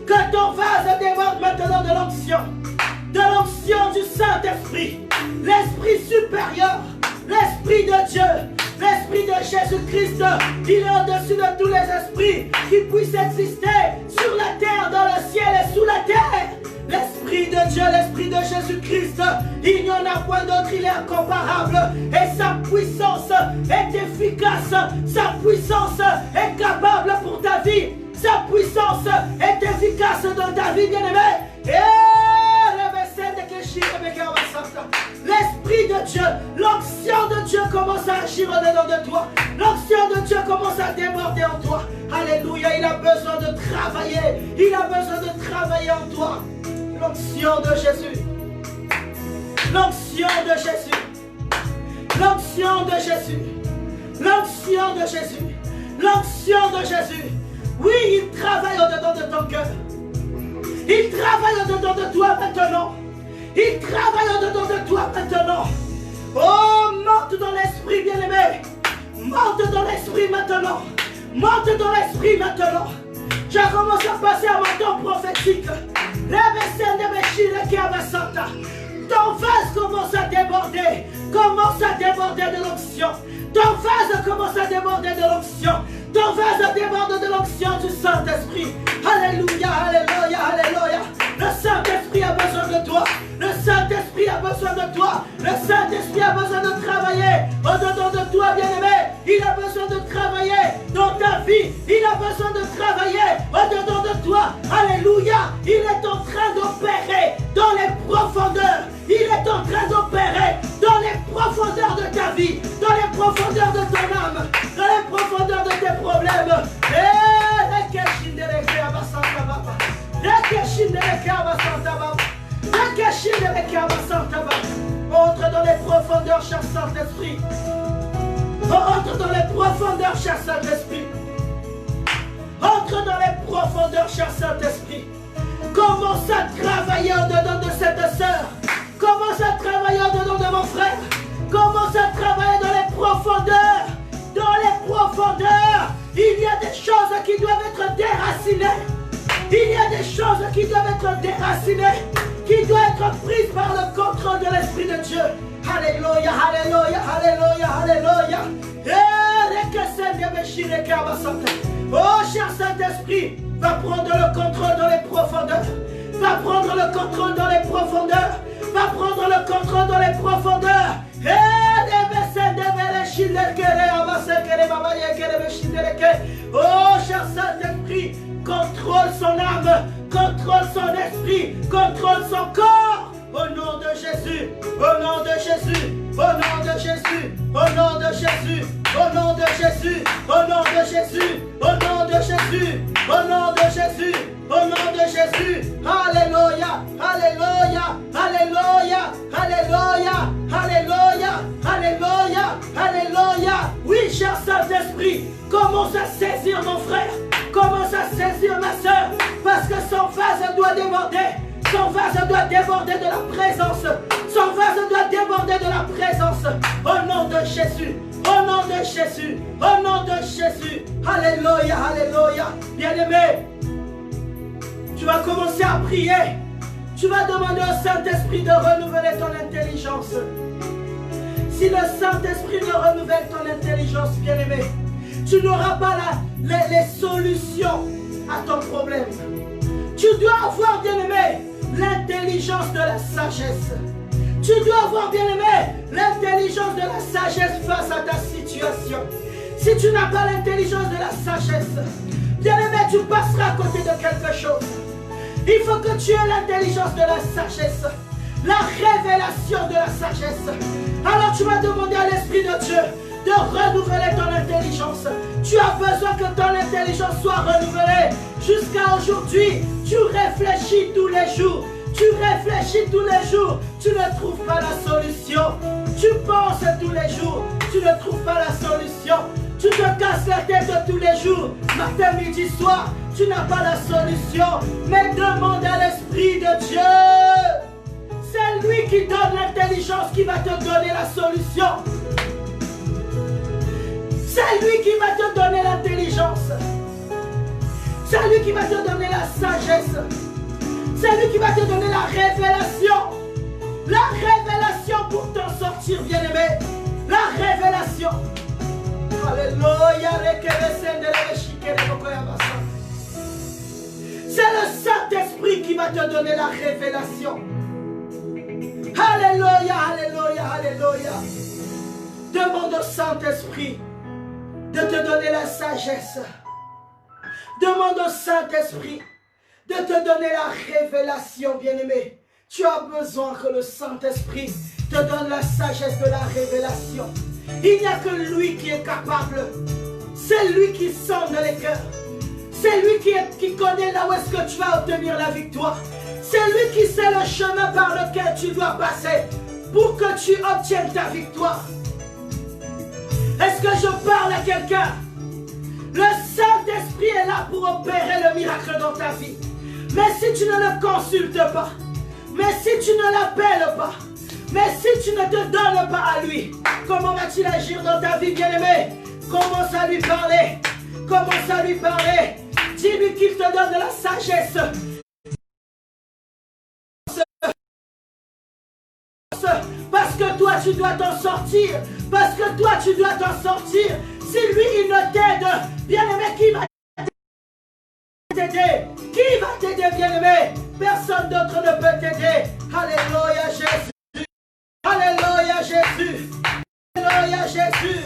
Que ton vase déborde maintenant de l'onction. De l'onction du Saint-Esprit. L'Esprit supérieur. L'Esprit de Dieu. L'Esprit de Jésus-Christ. Il est au-dessus de tous les esprits qui puissent exister sur la terre, dans le ciel et sous la terre. L'Esprit de Dieu, l'Esprit de Jésus-Christ, il n'y en a point d'autre, il est incomparable. Et sa puissance est efficace, sa puissance est capable pour ta vie. Sa puissance est efficace dans ta vie, bien-aimé. L'Esprit de Dieu, l'onction de Dieu commence à agir au-dedans de toi. L'onction de Dieu commence à déborder en toi. Alléluia, il a besoin de travailler. Il a besoin de travailler en toi. L'onction de Jésus. L'onction de Jésus. L'onction de Jésus. L'onction de Jésus. L'onction de Jésus. Oui, il travaille au-dedans de ton cœur. Il travaille en dedans de toi maintenant. Il travaille en dedans de toi maintenant. Oh, monte dans l'esprit, bien-aimé. Monte dans l'esprit maintenant. Monte dans l'esprit maintenant. Je commence à passer à mon temps prophétique. Ton vase commence à déborder. Commence à déborder de l'onction. Ton vase commence à déborder de l'onction. Ton vase déborde de l'onction du Saint-Esprit. Alléluia, alléluia, alléluia. Le Saint-Esprit a besoin de toi. Le Saint-Esprit a besoin de toi. Le Saint-Esprit a besoin de travailler au-dedans de toi, bien-aimé. Il a besoin de travailler dans ta vie. Il a besoin de travailler au-dedans de toi. Alléluia. Il est en train d'opérer dans les profondeurs. Il est en train d'opérer dans les profondeurs de ta vie, dans les profondeurs de ton âme, dans les profondeurs de tes problèmes. Entre dans les profondeurs, cher Saint-Esprit. Entre dans les profondeurs, cher Saint-Esprit. Entre dans les profondeurs, cher Saint-Esprit. Commence à travailler au-dedans de cette sœur. Commence à travailler au-dedans de mon frère. Commence à travailler dans les profondeurs. Dans les profondeurs. Il y a des choses qui doivent être déracinées. Il y a des choses qui doivent être déracinées. Qui doivent être prises par le contrôle de l'Esprit de Dieu. Alléluia, alléluia, alléluia, alléluia. Oh, cher Saint-Esprit, va prendre le contrôle dans les profondeurs. Va prendre le contrôle dans les profondeurs. Va prendre le contrôle dans les profondeurs. Oh, cher Saint-Esprit, contrôle son âme, contrôle son esprit, contrôle son corps. Au nom de Jésus, au nom de Jésus, au nom de Jésus, au nom de Jésus, au nom de Jésus, au nom de Jésus, au nom de Jésus, au nom de Jésus, au nom de Jésus. Alléluia, alléluia, alléluia, alléluia, alléluia, alléluia, alléluia. Oui, cher Saint-Esprit, commence à saisir mon frère, commence à saisir ma soeur, parce que son vase doit déborder. Son vase doit déborder de la présence. Son vase doit déborder de la présence. Au nom de Jésus. Au nom de Jésus. Au nom de Jésus. Alléluia, alléluia. Bien-aimé, tu vas commencer à prier. Tu vas demander au Saint-Esprit de renouveler ton intelligence. Si le Saint-Esprit ne renouvelle ton intelligence, bien-aimé, tu n'auras pas les solutions à ton problème. Tu dois avoir, bien-aimé, l'intelligence de la sagesse. Tu dois avoir, bien-aimé, l'intelligence de la sagesse face à ta situation. Si tu n'as pas l'intelligence de la sagesse, bien-aimé, tu passeras à côté de quelque chose. Il faut que tu aies l'intelligence de la sagesse, la révélation de la sagesse. Alors tu vas demander à l'Esprit de Dieu de renouveler ton intelligence. Tu as besoin que ton intelligence soit renouvelée. Jusqu'à aujourd'hui, tu réfléchis tous les jours. Tu réfléchis tous les jours. Tu ne trouves pas la solution. Tu penses tous les jours. Tu ne trouves pas la solution. Tu te casses la tête tous les jours. Matin, midi, soir. Tu n'as pas la solution. Mais demande à l'Esprit de Dieu. C'est lui qui donne l'intelligence qui va te donner la solution. C'est lui qui va te donner l'intelligence. C'est lui qui va te donner la sagesse. C'est lui qui va te donner la révélation. La révélation pour t'en sortir, bien-aimé. La révélation. Alléluia. C'est le Saint-Esprit qui va te donner la révélation. Alléluia, alléluia, alléluia. Demande au Saint-Esprit de te donner la sagesse. Demande au Saint-Esprit de te donner la révélation, bien-aimé. Tu as besoin que le Saint-Esprit te donne la sagesse de la révélation. Il n'y a que lui qui est capable. C'est lui qui sonde les cœurs. C'est lui qui connaît là où est-ce que tu vas obtenir la victoire. C'est lui qui sait le chemin par lequel tu dois passer pour que tu obtiennes ta victoire. Est-ce que je parle à quelqu'un? Le Saint-Esprit est là pour opérer le miracle. miracle dans ta vie. Mais si tu ne le consultes pas, mais si tu ne l'appelles pas, mais si tu ne te donnes pas à lui, comment va-t-il agir dans ta vie, bien-aimé? Commence à lui parler. Commence à lui parler. Dis-lui qu'il te donne de la sagesse. Parce que toi, tu dois t'en sortir. Parce que toi, tu dois t'en sortir. Si lui, il ne t'aide, bien-aimé, qui va t'aider? Qui va t'aider, bien-aimé? Personne d'autre ne peut t'aider. Alléluia, Jésus. Alléluia, Jésus. Alléluia, Jésus.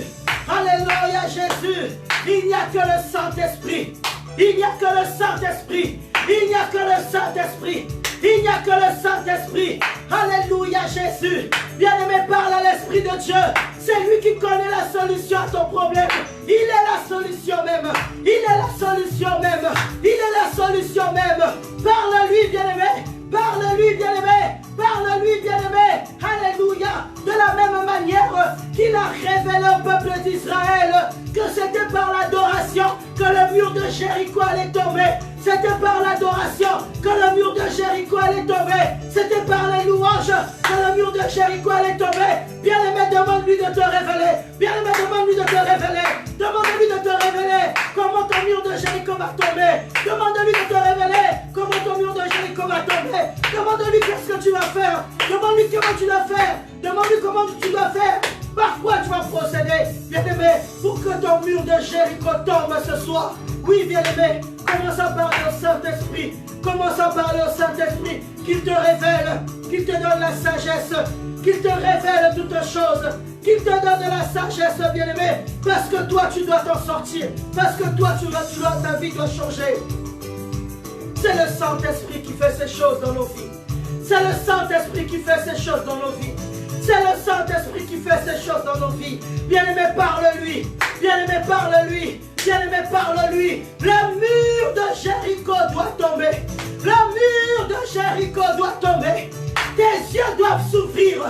Alléluia, Jésus. Il n'y a que le Saint-Esprit. Il n'y a que le Saint-Esprit. Il n'y a que le Saint-Esprit. Il n'y a que le Saint-Esprit. Alléluia, Jésus. Bien-aimé, parle à l'Esprit de Dieu. C'est lui qui connaît la solution à ton problème. Il est la solution même. Il est la solution même. Il est la solution même. Parle-lui, bien-aimé. Parle-lui, bien-aimé. Parle-lui, bien-aimé. Alléluia. De la même manière qu'il a révélé au peuple d'Israël que c'était par l'adoration que le mur de Jéricho allait tomber. C'était par l'adoration que le mur de Jéricho allait tomber. C'était par les louanges que le mur de Jéricho allait tomber. Bien-aimé, demande-lui de te révéler. Bien-aimé, demande-lui de te révéler. Demande-lui de te révéler comment ton mur de Jéricho va tomber. Demande-lui de te révéler comment ton mur de Jéricho va tomber. Demande-lui qu'est-ce que tu vas faire. Demande-lui comment tu dois faire. Demande-lui comment tu dois faire. Par quoi tu vas procéder, bien-aimé, pour que ton mur de Jéricho tombe ce soir. Oui, bien-aimé, commence à parler au Saint-Esprit. Commence à parler au Saint-Esprit, qu'il te révèle, qu'il te donne la sagesse, qu'il te révèle toutes choses, qu'il te donne de la sagesse, bien-aimé, parce que toi, tu dois t'en sortir, parce que toi, ta vie doit changer. C'est le Saint-Esprit qui fait ces choses dans nos vies. C'est le Saint-Esprit qui fait ces choses dans nos vies. C'est le Saint-Esprit qui fait ces choses dans nos vies. Bien-aimé, parle-lui. Bien-aimé, parle-lui. Bien-aimé, parle-lui. Le mur de Jéricho doit tomber. Le mur de Jéricho doit tomber. Tes yeux doivent s'ouvrir.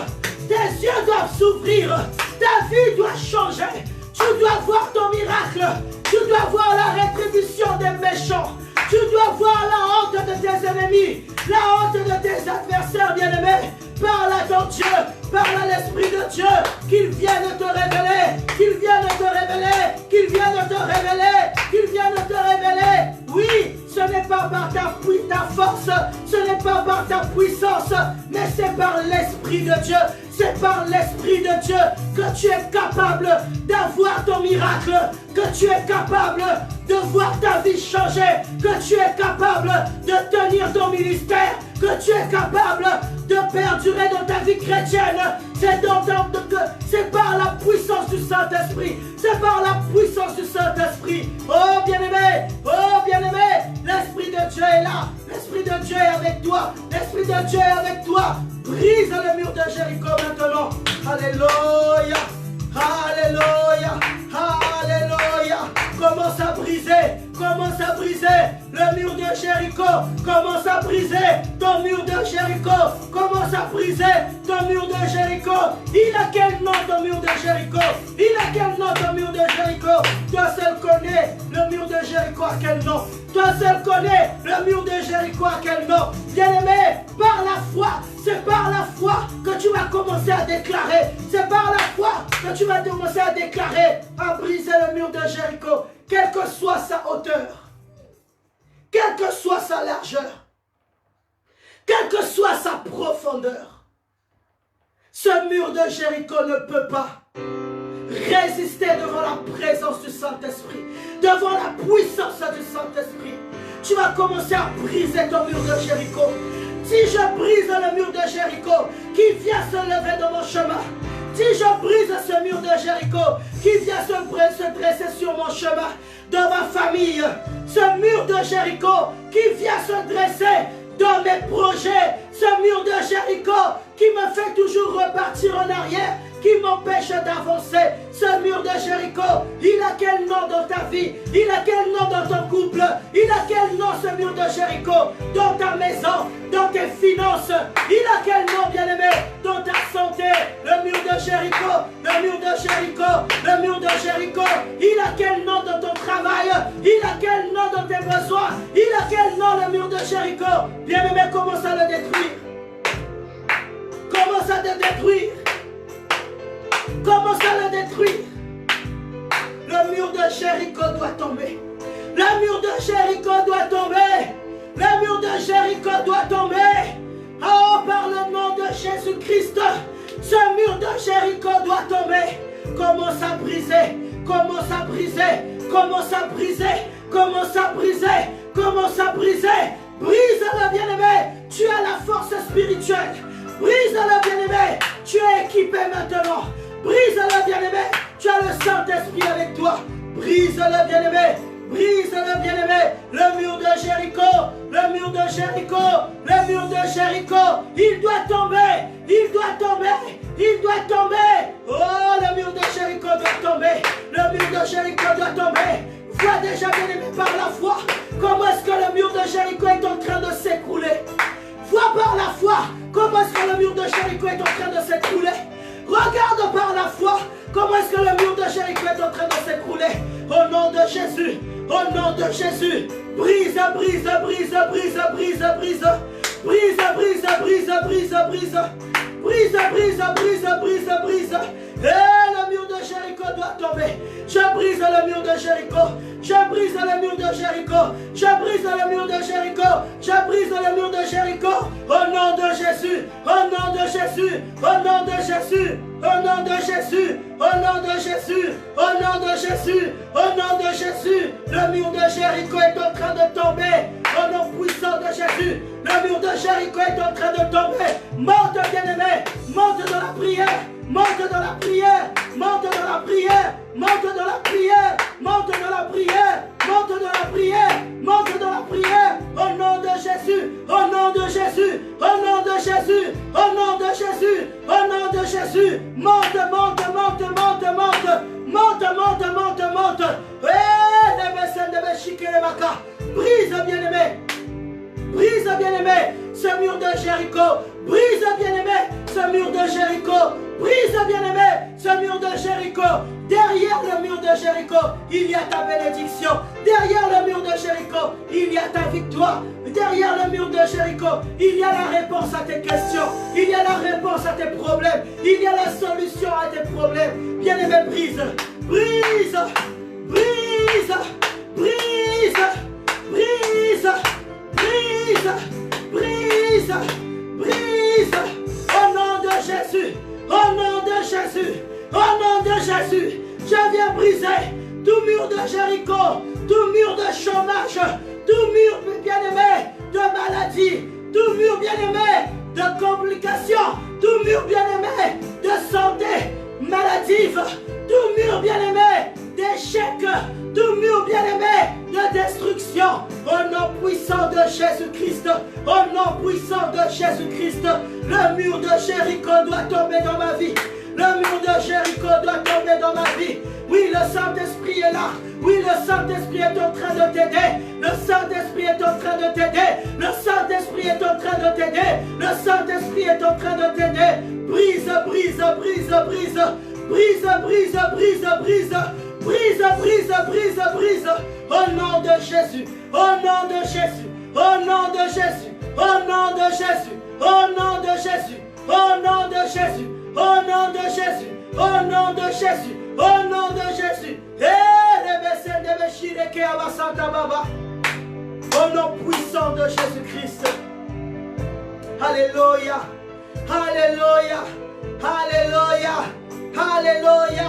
Tes yeux doivent s'ouvrir. Ta vie doit changer. Tu dois voir ton miracle. Tu dois voir la rétribution des méchants. Tu dois voir la honte de tes ennemis. La honte de tes adversaires, bien-aimés. Parle à ton Dieu. Parle à l'Esprit de Dieu, qu'il vienne te révéler, qu'il vienne te révéler, qu'il vienne te révéler, qu'il vienne te révéler. Oui, ce n'est pas par ta force, ce n'est pas par ta puissance, mais c'est par l'Esprit de Dieu. C'est par l'Esprit de Dieu que tu es capable d'avoir ton miracle, que tu es capable de voir ta vie changer, que tu es capable de tenir ton ministère, que tu es capable de perdurer dans ta vie chrétienne. C'est par la puissance du Saint-Esprit. C'est par la puissance du Saint-Esprit. Oh bien-aimé, l'Esprit de Dieu est là. L'Esprit de Dieu est avec toi. L'Esprit de Dieu est avec toi. Brise le mur de Jéricho maintenant. Alléluia. Alléluia. Alléluia. Commence à briser le mur de Jéricho. Commence à briser ton mur de Jéricho. Commence à briser ton mur de Jéricho. Il a quel nom ton mur de Jéricho? Il a quel nom ton mur de Jéricho? Toi seul connais le mur de Jéricho à quel nom? Toi seul connais le mur de Jéricho à quel nom? Bien-aimé, par la foi, c'est par la foi que tu vas commencer à déclarer. C'est par la foi que tu vas commencer à déclarer, à briser le mur de Jéricho, quelle que soit sa hauteur, quelle que soit sa largeur, quelle que soit sa profondeur. Ce mur de Jéricho ne peut pas résister devant la présence du Saint-Esprit, devant la puissance du Saint-Esprit. Tu vas commencer à briser ton mur de Jéricho. Si je brise le mur de Jéricho qui vient se lever dans mon chemin, si je brise ce mur de Jéricho qui vient se dresser sur mon chemin, dans ma famille, ce mur de Jéricho qui vient se dresser dans mes projets, ce mur de Jéricho qui me fait toujours repartir en arrière, qui m'empêche d'avancer, ce mur de Jéricho, il a quel nom dans ta vie? Il a quel nom dans ton couple? Il a quel nom ce mur de Jéricho? Dans ta maison, dans tes finances, il a quel nom, bien-aimé? Dans ta santé, le mur de Jéricho, le mur de Jéricho, le mur de Jéricho, il a quel nom dans ton travail? Il a quel nom dans tes besoins? Il a quel de Jéricho, bien-aimé, commence à le détruire. Commence à le détruire. Commence à le détruire. Le mur de Jéricho doit tomber. Le mur de Jéricho doit tomber. Le mur de Jéricho doit tomber. Oh, par le nom de Jésus-Christ, ce mur de Jéricho doit tomber. Commence à briser. Commence à briser. Commence à briser. Commence à briser. Commence à briser. Brise-le, bien-aimé. Tu as la force spirituelle. Brise-le, bien-aimé. Tu es équipé maintenant. Brise-le, bien-aimé. Tu as le Saint-Esprit avec toi. Brise-le, bien-aimé. Brise-le, bien-aimé. Le mur de Jéricho. Le mur de Jéricho. Le mur de Jéricho. Il doit tomber. Il doit tomber. Il doit tomber. Oh, le mur de Jéricho doit tomber. Le mur de Jéricho doit tomber. Vois déjà, bien-aimé, par la foi, comment est-ce que le mur de Jéricho est en train de s'écrouler. Vois par la foi, comment est-ce que le mur de Jéricho est en train de s'écrouler. Regarde par la foi, comment est-ce que le mur de Jéricho est en train de s'écrouler. Au nom de Jésus, au nom de Jésus, brise, brise, brise, brise, brise, brise. Brise, brise, brise, brise, brise. Brise, brise, brise, brise, brise. Et le mur de Jéricho doit tomber. Je brise le mur de Jéricho. Je brise le mur de Jéricho. Je brise le mur de Jéricho. Je brise le mur de Jéricho. Au nom de Jésus. Au nom de Jésus. Au nom de Jésus. Au nom de Jésus. Au nom de Jésus. Au nom de Jésus. Au nom de Jésus. Le mur de Jéricho est en train de tomber. Au nom puissant de Jésus. Le mur de Jéricho est en train de tomber. Monte, bien-aimé. Monte dans la prière. Monte dans la prière. Monte dans la prière. Monte dans la prière. Monte dans la prière. Monte dans la prière. Monte dans la prière. Au nom de Jésus. Au nom de Jésus. Au nom de Jésus. Au nom de Jésus. Au nom de Jésus. Monte, monte, monte, monte, monte. Monte, monte, monte, monte. Brise, bien-aimé. Brise, bien-aimé, ce mur de Jéricho. Brise, bien-aimé, ce mur de Jéricho. Brise, bien-aimé, ce mur de Jéricho. Derrière le mur de Jéricho, il y a ta bénédiction. Derrière le mur de Jéricho, il y a ta victoire. Derrière le mur de Jéricho, il y a la réponse à tes questions. Il y a la réponse à tes problèmes. Il y a la solution à tes problèmes. Bien-aimé, brise, brise, brise, brise, brise. Brise, brise, brise, au nom de Jésus, au nom de Jésus, au nom de Jésus, je viens briser tout mur de Jéricho, tout mur de chômage, tout mur, bien-aimé, de maladie, tout mur, bien-aimé, de complications, tout mur, bien-aimé, de santé maladive, tout mur, bien-aimé, d'échec, tout mur, bien-aimé, de destruction. Au nom puissant de Jésus-Christ, au nom puissant de Jésus-Christ, le mur de Jéricho doit tomber dans ma vie. Le mur de Jéricho doit tomber dans ma vie. Oui, le Saint-Esprit est là. Oui, le Saint-Esprit est en train de t'aider. Le Saint-Esprit est en train de t'aider. Le Saint-Esprit est en train de t'aider. Le Saint-Esprit est en train de t'aider. Brise, brise, brise, brise. Brise, brise, brise, brise. Brise, brise, brise, brise. Au nom de Jésus. Au nom de Jésus. Au nom de Jésus. Au nom de Jésus. Au nom de Jésus. Au nom de Jésus. Au nom de Jésus. Au nom de Jésus. Au nom de Jésus. Au nom puissant de Jésus-Christ. Alléluia. Alléluia. Alléluia. Alléluia.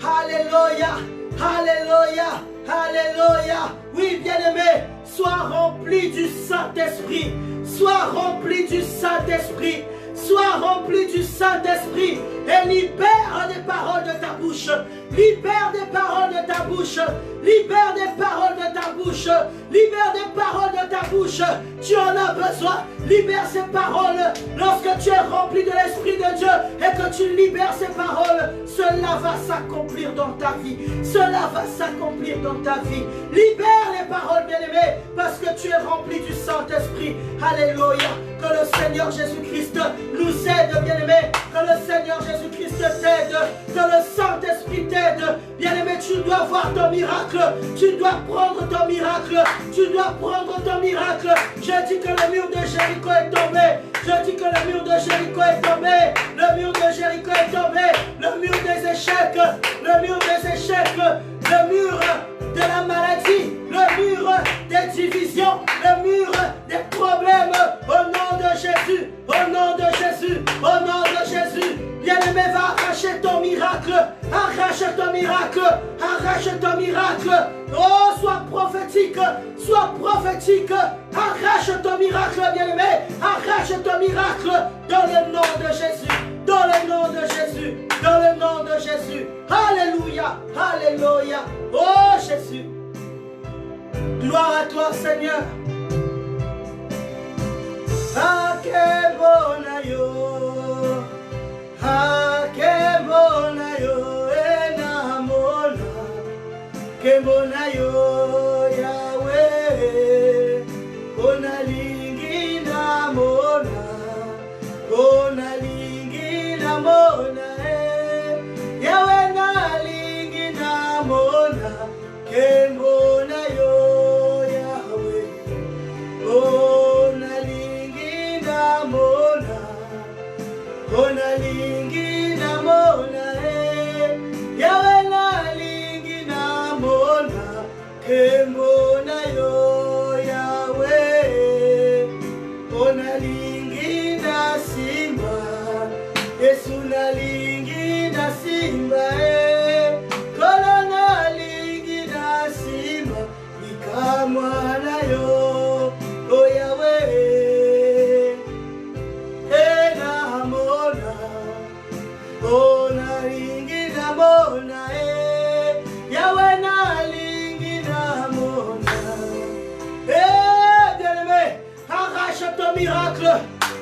Alléluia. Alléluia. Alléluia. Oui, bien-aimé, sois rempli du Saint-Esprit. Sois rempli du Saint-Esprit. Sois rempli du Saint-Esprit et libère des paroles de ta bouche. Libère des paroles de ta bouche. Libère des paroles de ta bouche. Libère des paroles de ta bouche. Tu en as besoin. Libère ces paroles. Lorsque tu es rempli de l'Esprit de Dieu et que tu libères ces paroles, cela va s'accomplir dans ta vie. Cela va s'accomplir dans ta vie. Libère les paroles, bien-aimés, parce que tu es rempli du Saint-Esprit. Alléluia. Que le Seigneur Jésus-Christ nous aide, bien-aimés. Que le Seigneur Jésus-Christ t'aide. Que le Saint-Esprit t'aide. Bien-aimé, tu dois voir ton miracle. Tu dois prendre ton miracle. Tu dois prendre ton miracle. Je dis que le mur de Jéricho est tombé. Je dis que le mur de Jéricho est tombé. Le mur de Jéricho est tombé. Le mur des échecs. Le mur des échecs. Le mur de la maladie. Le mur des divisions. Le mur des problèmes. Au nom de Jésus. Au nom de Jésus. Au nom de Jésus. Bien-aimé, va arracher ton miracle. Arrache ton miracle. Arrache ton miracle. Oh, sois prophétique. Sois prophétique. Arrache ton miracle, bien-aimé. Arrache ton miracle. Dans le nom de Jésus. Dans le nom de Jésus. Dans le nom de Jésus. Alléluia. Alléluia. Oh, Jésus. Gloire à toi, Seigneur. Ah, que bon aïe. Ah, que bon aïe. Enamona. Que bon aïe, Yahweh. Onalingi namona. Onalingi namona. Yahweh nalingi namona. Que bon aïe, Yahweh. Onalingi namona. Onalingi namona. Yahweh nalingi namona. Que bon aïe, Yahweh. Onalingi na simba. Yesu nalingi na simba. Kolona lingi na simba. Ikamwana yo. Oh Yahweh. Enamona. Onalingi namona. Yahweh nalingi namona. Bien-aimé, arrache ton miracle.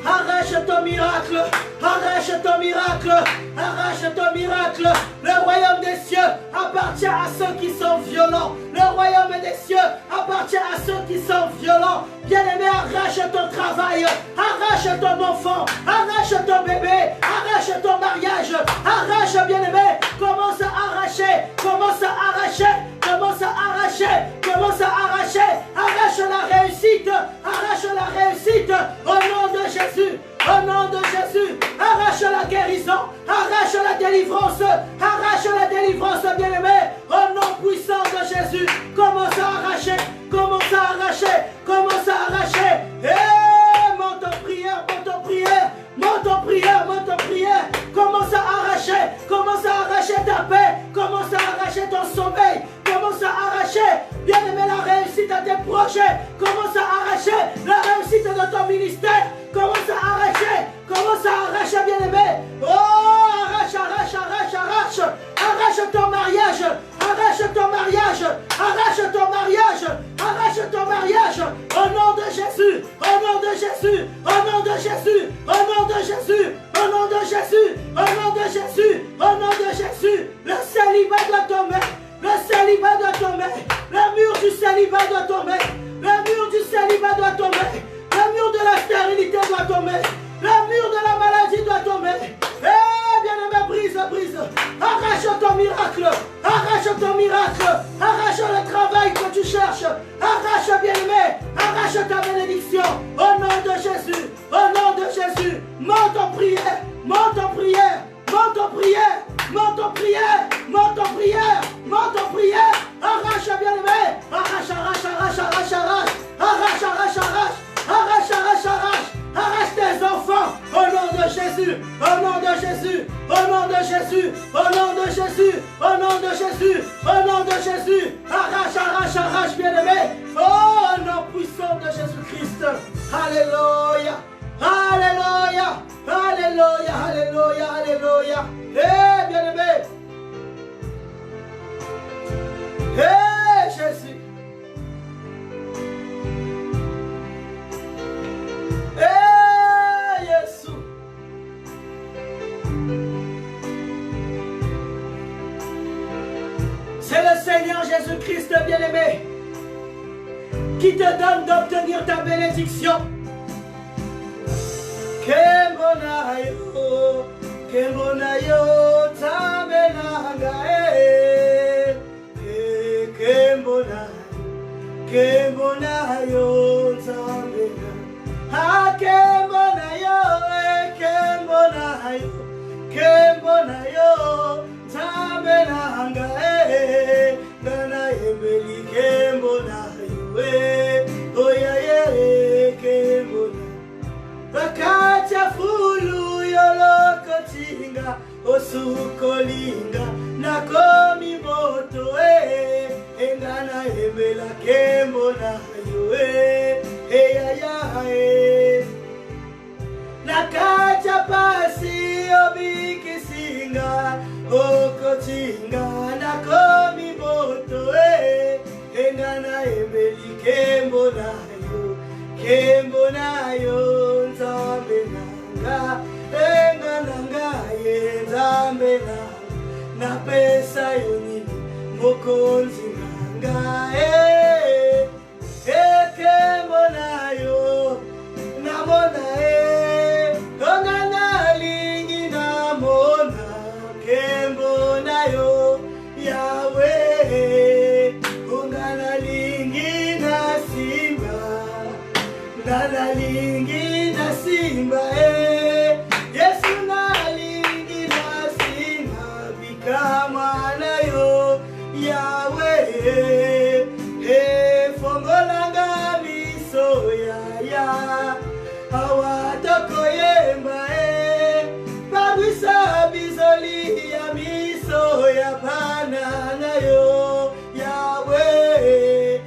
Arrache ton miracle. Arrache ton miracle. Arrache ton miracle. Le royaume des cieux appartient à ceux qui sont violents. Le royaume des cieux appartient à ceux qui sont violents. Bien-aimé, arrache ton travail. Arrache ton enfant. Arrache ton bébé. Arrache ton mariage. Arrache, bien-aimé. Commence à arracher. Commence à arracher. Commence à arracher. Commence à arracher. Arrache la réussite. Arrache la réussite. Au nom de Jésus. Au nom de Jésus. Arrache la guérison. Arrache la délivrance. Arrache la délivrance, bien-aimé. Au nom puissant de Jésus. Commence à arracher. Commence à arracher. Commence à arracher. Monte en prière. Monte en prière. Monte en prière. Monte en prière. Commence à arracher. Commence à arracher ta paix. Commence à arracher ton sommeil. Commence à arracher, bien-aimé, la réussite à tes projets. Commence à arracher la réussite de ton ministère. Commence à arracher, bien-aimé. Oh, arrache, arrache, arrache, arrache. Arrache ton mariage. Arrache ton mariage. Arrache ton mariage. Arrache ton mariage. Au nom de Jésus. Au nom de Jésus. Au nom de Jésus. Au nom de Jésus. Au nom de Jésus. Au nom de Jésus. Au nom de Jésus. Le célibat doit tomber. Le célibat doit tomber. Le mur du célibat doit tomber. Le mur du célibat doit tomber. Le mur de la stérilité doit tomber. Le mur de la maladie doit tomber. Bien-aimé, brise, brise. Arrache ton miracle. Arrache ton miracle. Arrache le travail que tu cherches. Arrache, bien-aimé. Arrache ta bénédiction. Au nom de Jésus. Au nom de Jésus. Monte en prière. Monte en prière. Monte en prière. Monte en prière. Monte en prière. Monte en prière. Arrache, bien-aimé. Arrache, arrache, arrache, arrache, arrache. Arrache, arrache, arrache. Arrache, arrache, arrache. Arrache tes enfants. Au nom de Jésus. Au nom de Jésus. Au nom de Jésus. Au nom de Jésus. Au nom de Jésus. Au nom de Jésus. Arrache, arrache, arrache, bien-aimé. Oh, au nom puissant de Jésus-Christ. Alléluia. Alléluia. Alléluia. Alléluia. Alléluia. Bien-aimé. Jésus. Jésus. C'est le Seigneur Jésus-Christ, bien-aimé, qui te donne d'obtenir ta bénédiction. Kemonayo tamenangae. Kemonayo tamenangae. sukolinga nakomi moto engana emela kembo na yo eyaya nakacha pasi obikisinga okotinga nakomi moto engana emeli kembo na yo nzambe nanga engana ye nzambe na pesa yo nini mokonzi nanga kembo na yo namona ongana lingi namona kembo na yo yawe ongana lingi na simba ngana lingi na simba Yesu na lingi na simba bikama na yo yawe fongolanga miso ya awatoko yemba babisa bizoli ya miso ya bana na yo Yahweh.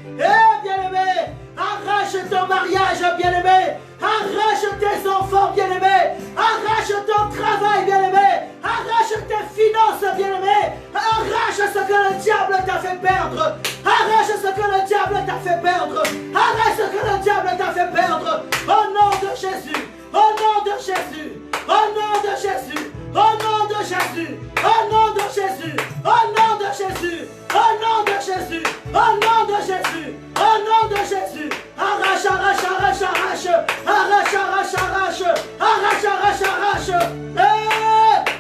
Bien-aimé, arrache ton mariage, bien-aimé, arrache tes enfants, bien-aimé, arrache ton travail, bien-aimé, arrache tes finances, bien-aimé, arrache ce que le diable t'a fait perdre, arrache ce que le diable t'a fait perdre, arrache ce que le diable t'a fait perdre, au nom de Jésus, au nom de Jésus, au nom de Jésus, au nom de Jésus, au nom de Jésus, au nom de Jésus, au nom de Jésus, au nom de Jésus, au nom de Jésus, arrache, arrache, arrache, arrache, arrache, arrache, arrache, arrache, arrache, arrache,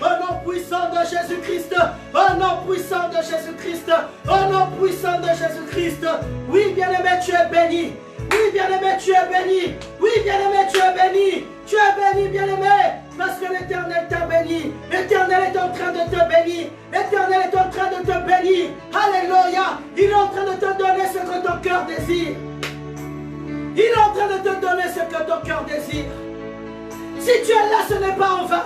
au nom puissant de Jésus-Christ, au nom puissant de Jésus-Christ, au nom puissant de Jésus-Christ, oui bien-aimé, tu es béni, oui bien-aimé, tu es béni, oui bien-aimé, tu es béni, tu es béni bien-aimé, parce que l'Éternel t'a béni, l'Éternel est en train de te bénir, l'Éternel est en train de te bénir, alléluia, il est en train de te donner ce que ton cœur désire, il est en train de te donner ce que ton cœur désire, si tu es là ce n'est pas en vain,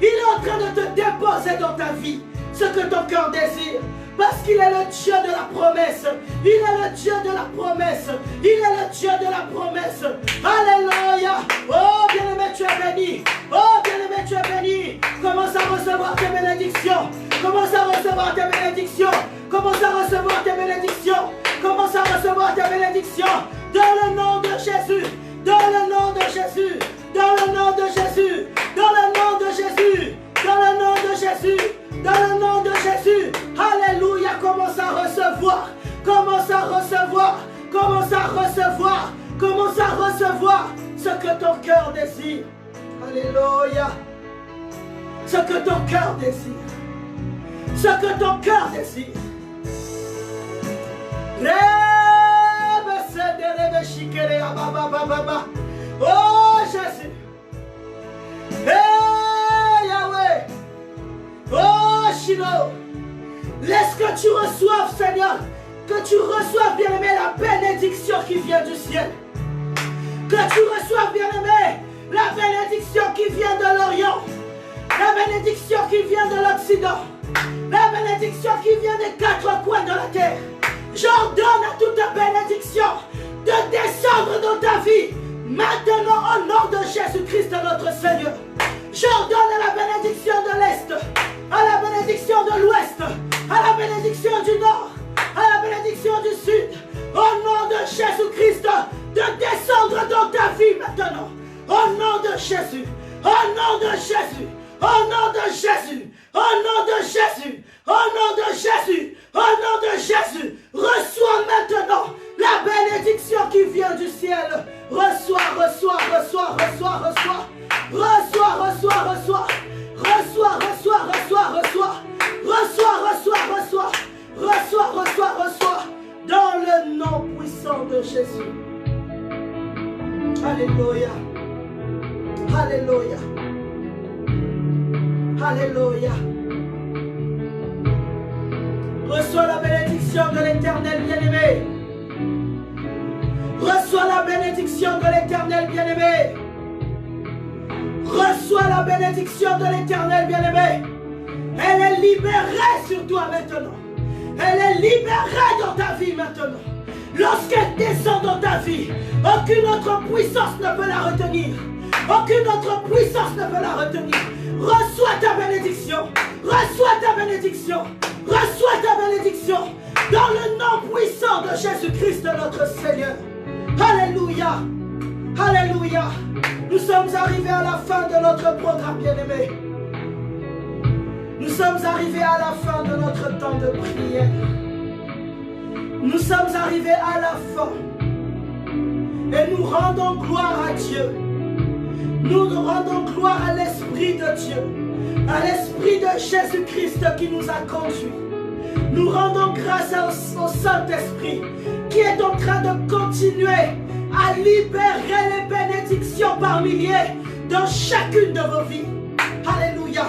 il est en train de te déposer dans ta vie ce que ton cœur désire. Parce qu'il est le Dieu de la promesse. Il est le Dieu de la promesse. Il est le Dieu de la promesse. Alléluia. Oh bien-aimé, tu es béni. Oh bien-aimé, tu es béni. Commence à recevoir tes bénédictions. Commence à recevoir tes bénédictions. Commence à recevoir tes bénédictions. Commence à recevoir tes bénédictions. Dans le nom de Jésus. Dans le nom de Jésus. Dans le nom de Jésus. Dans le nom de Jésus. Dans le nom de Jésus. Dans le nom de Jésus. Alléluia. Commence à recevoir. Commence à recevoir. Commence à recevoir. Commence à recevoir ce que ton cœur désire. Alléluia. Ce que ton cœur désire. Ce que ton cœur désire. Oh Jésus. Hey Yahweh. Oh Shiloh. Laisse que tu reçoives, Seigneur. Que tu reçoives, bien-aimé, la bénédiction qui vient du ciel. Que tu reçoives, bien-aimé, la bénédiction qui vient de l'Orient. La bénédiction qui vient de l'Occident. La bénédiction qui vient des quatre coins de la terre. J'ordonne à toute bénédiction de descendre dans ta vie. Maintenant, au nom de Jésus-Christ, notre Seigneur. J'ordonne à la bénédiction de l'Est, à la bénédiction de l'Ouest, à la bénédiction du Nord, à la bénédiction du Sud, au nom de Jésus-Christ, de descendre dans ta vie maintenant. Au nom de Jésus, au nom de Jésus, au nom de Jésus, au nom de Jésus, au nom de Jésus, au nom de Jésus, reçois maintenant la bénédiction qui vient du ciel. Reçois, reçois, reçois, reçois, reçois. Reçois, reçois, reçois. Reçois, reçois, reçois, reçois. Reçois, reçois, reçois. Reçois, reçois, reçois. Dans le nom puissant de Jésus. Alléluia. Alléluia. Alléluia. Reçois la bénédiction de l'Éternel bien-aimé. Reçois la bénédiction de l'Éternel bien-aimé. Reçois la bénédiction de l'Éternel bien-aimé. Elle est libérée sur toi maintenant. Elle est libérée dans ta vie maintenant. Lorsqu'elle descend dans ta vie, aucune autre puissance ne peut la retenir. Aucune autre puissance ne peut la retenir. Reçois ta bénédiction. Reçois ta bénédiction. Reçois ta bénédiction. Dans le nom puissant de Jésus-Christ notre Seigneur. Alléluia. Alléluia. Nous sommes arrivés à la fin de notre programme, bien-aimé. Nous sommes arrivés à la fin de notre temps de prière. Nous sommes arrivés à la fin. Et nous rendons gloire à Dieu. Nous rendons gloire à l'Esprit de Dieu. À l'Esprit de Jésus-Christ qui nous a conduits. Nous rendons grâce au Saint-Esprit qui est en train de continuer à libérer les bénédictions par milliers dans chacune de vos vies. Alléluia.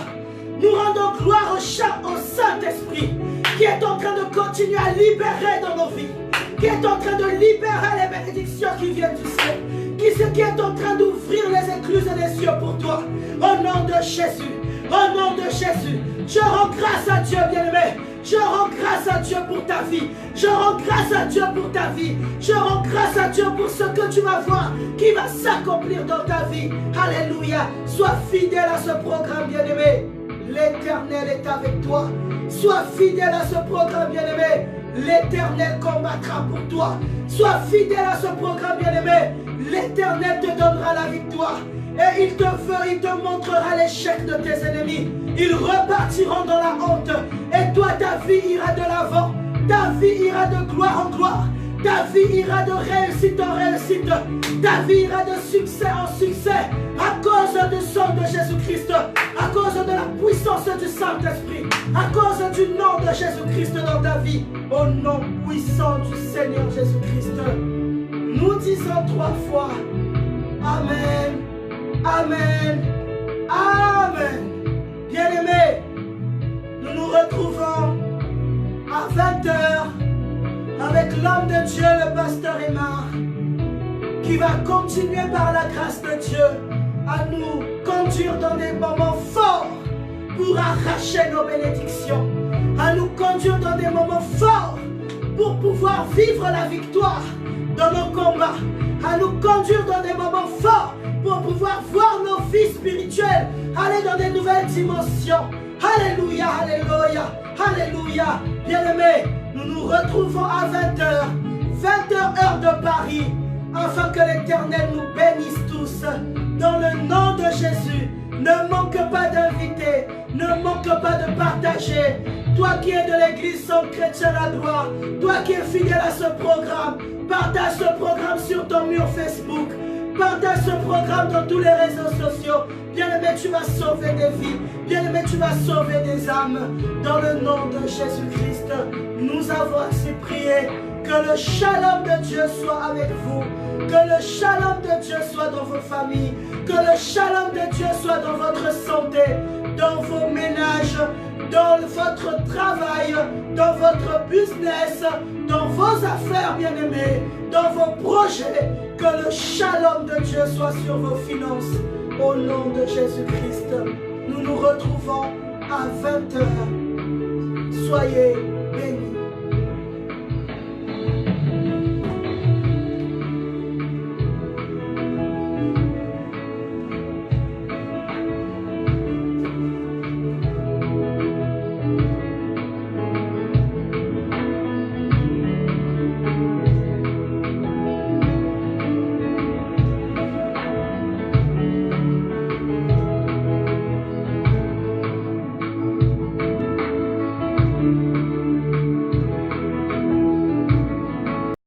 Nous rendons gloire au Saint-Esprit qui est en train de continuer à libérer dans nos vies, qui est en train de libérer les bénédictions qui viennent du ciel, qui est en train d'ouvrir les écluses des cieux pour toi. Au nom de Jésus, au nom de Jésus, je rends grâce à Dieu, bien-aimé. Je rends grâce à Dieu pour ta vie. Je rends grâce à Dieu pour ta vie. Je rends grâce à Dieu pour ce que tu vas voir qui va s'accomplir dans ta vie. Alléluia. Sois fidèle à ce programme, bien-aimé. L'Éternel est avec toi. Sois fidèle à ce programme, bien-aimé. L'Éternel combattra pour toi. Sois fidèle à ce programme, bien-aimé. L'Éternel te donnera la victoire. Et il te montrera l'échec de tes ennemis. Ils repartiront dans la honte. Et toi, ta vie ira de l'avant. Ta vie ira de gloire en gloire. Ta vie ira de réussite en réussite. Ta vie ira de succès en succès. À cause du sang de Jésus-Christ. À cause de la puissance du Saint-Esprit. À cause du nom de Jésus-Christ dans ta vie. Au nom puissant du Seigneur Jésus-Christ. Nous disons 3 fois. Amen. Amen. Amen. Bien-aimés, nous nous retrouvons à 20 h avec l'homme de Dieu, le pasteur Aymar, qui va continuer par la grâce de Dieu à nous conduire dans des moments forts pour arracher nos bénédictions, à nous conduire dans des moments forts pour pouvoir vivre la victoire dans nos combats, à nous conduire dans des moments forts pour pouvoir voir nos vies spirituelles aller dans des nouvelles dimensions. Alléluia, alléluia, alléluia. Bien-aimés, nous nous retrouvons à 20 h, 20 h heure de Paris, afin que l'Éternel nous bénisse tous. Dans le nom de Jésus, ne manque pas d'inviter, ne manque pas de partager. Toi qui es de l'église Centre Chrétien La Gloire, toi qui es fidèle à ce programme, partage ce programme sur ton mur Facebook. Partage ce programme dans tous les réseaux sociaux. Bien-aimé, tu vas sauver des vies. Bien-aimé, tu vas sauver des âmes. Dans le nom de Jésus-Christ, nous avons ainsi prié. Que le shalom de Dieu soit avec vous. Que le shalom de Dieu soit dans vos familles. Que le shalom de Dieu soit dans votre santé, dans vos ménages, dans votre travail, dans votre business, dans vos affaires, bien-aimés, dans vos projets. Que le shalom de Dieu soit sur vos finances. Au nom de Jésus-Christ, nous nous retrouvons à 20 h. Soyez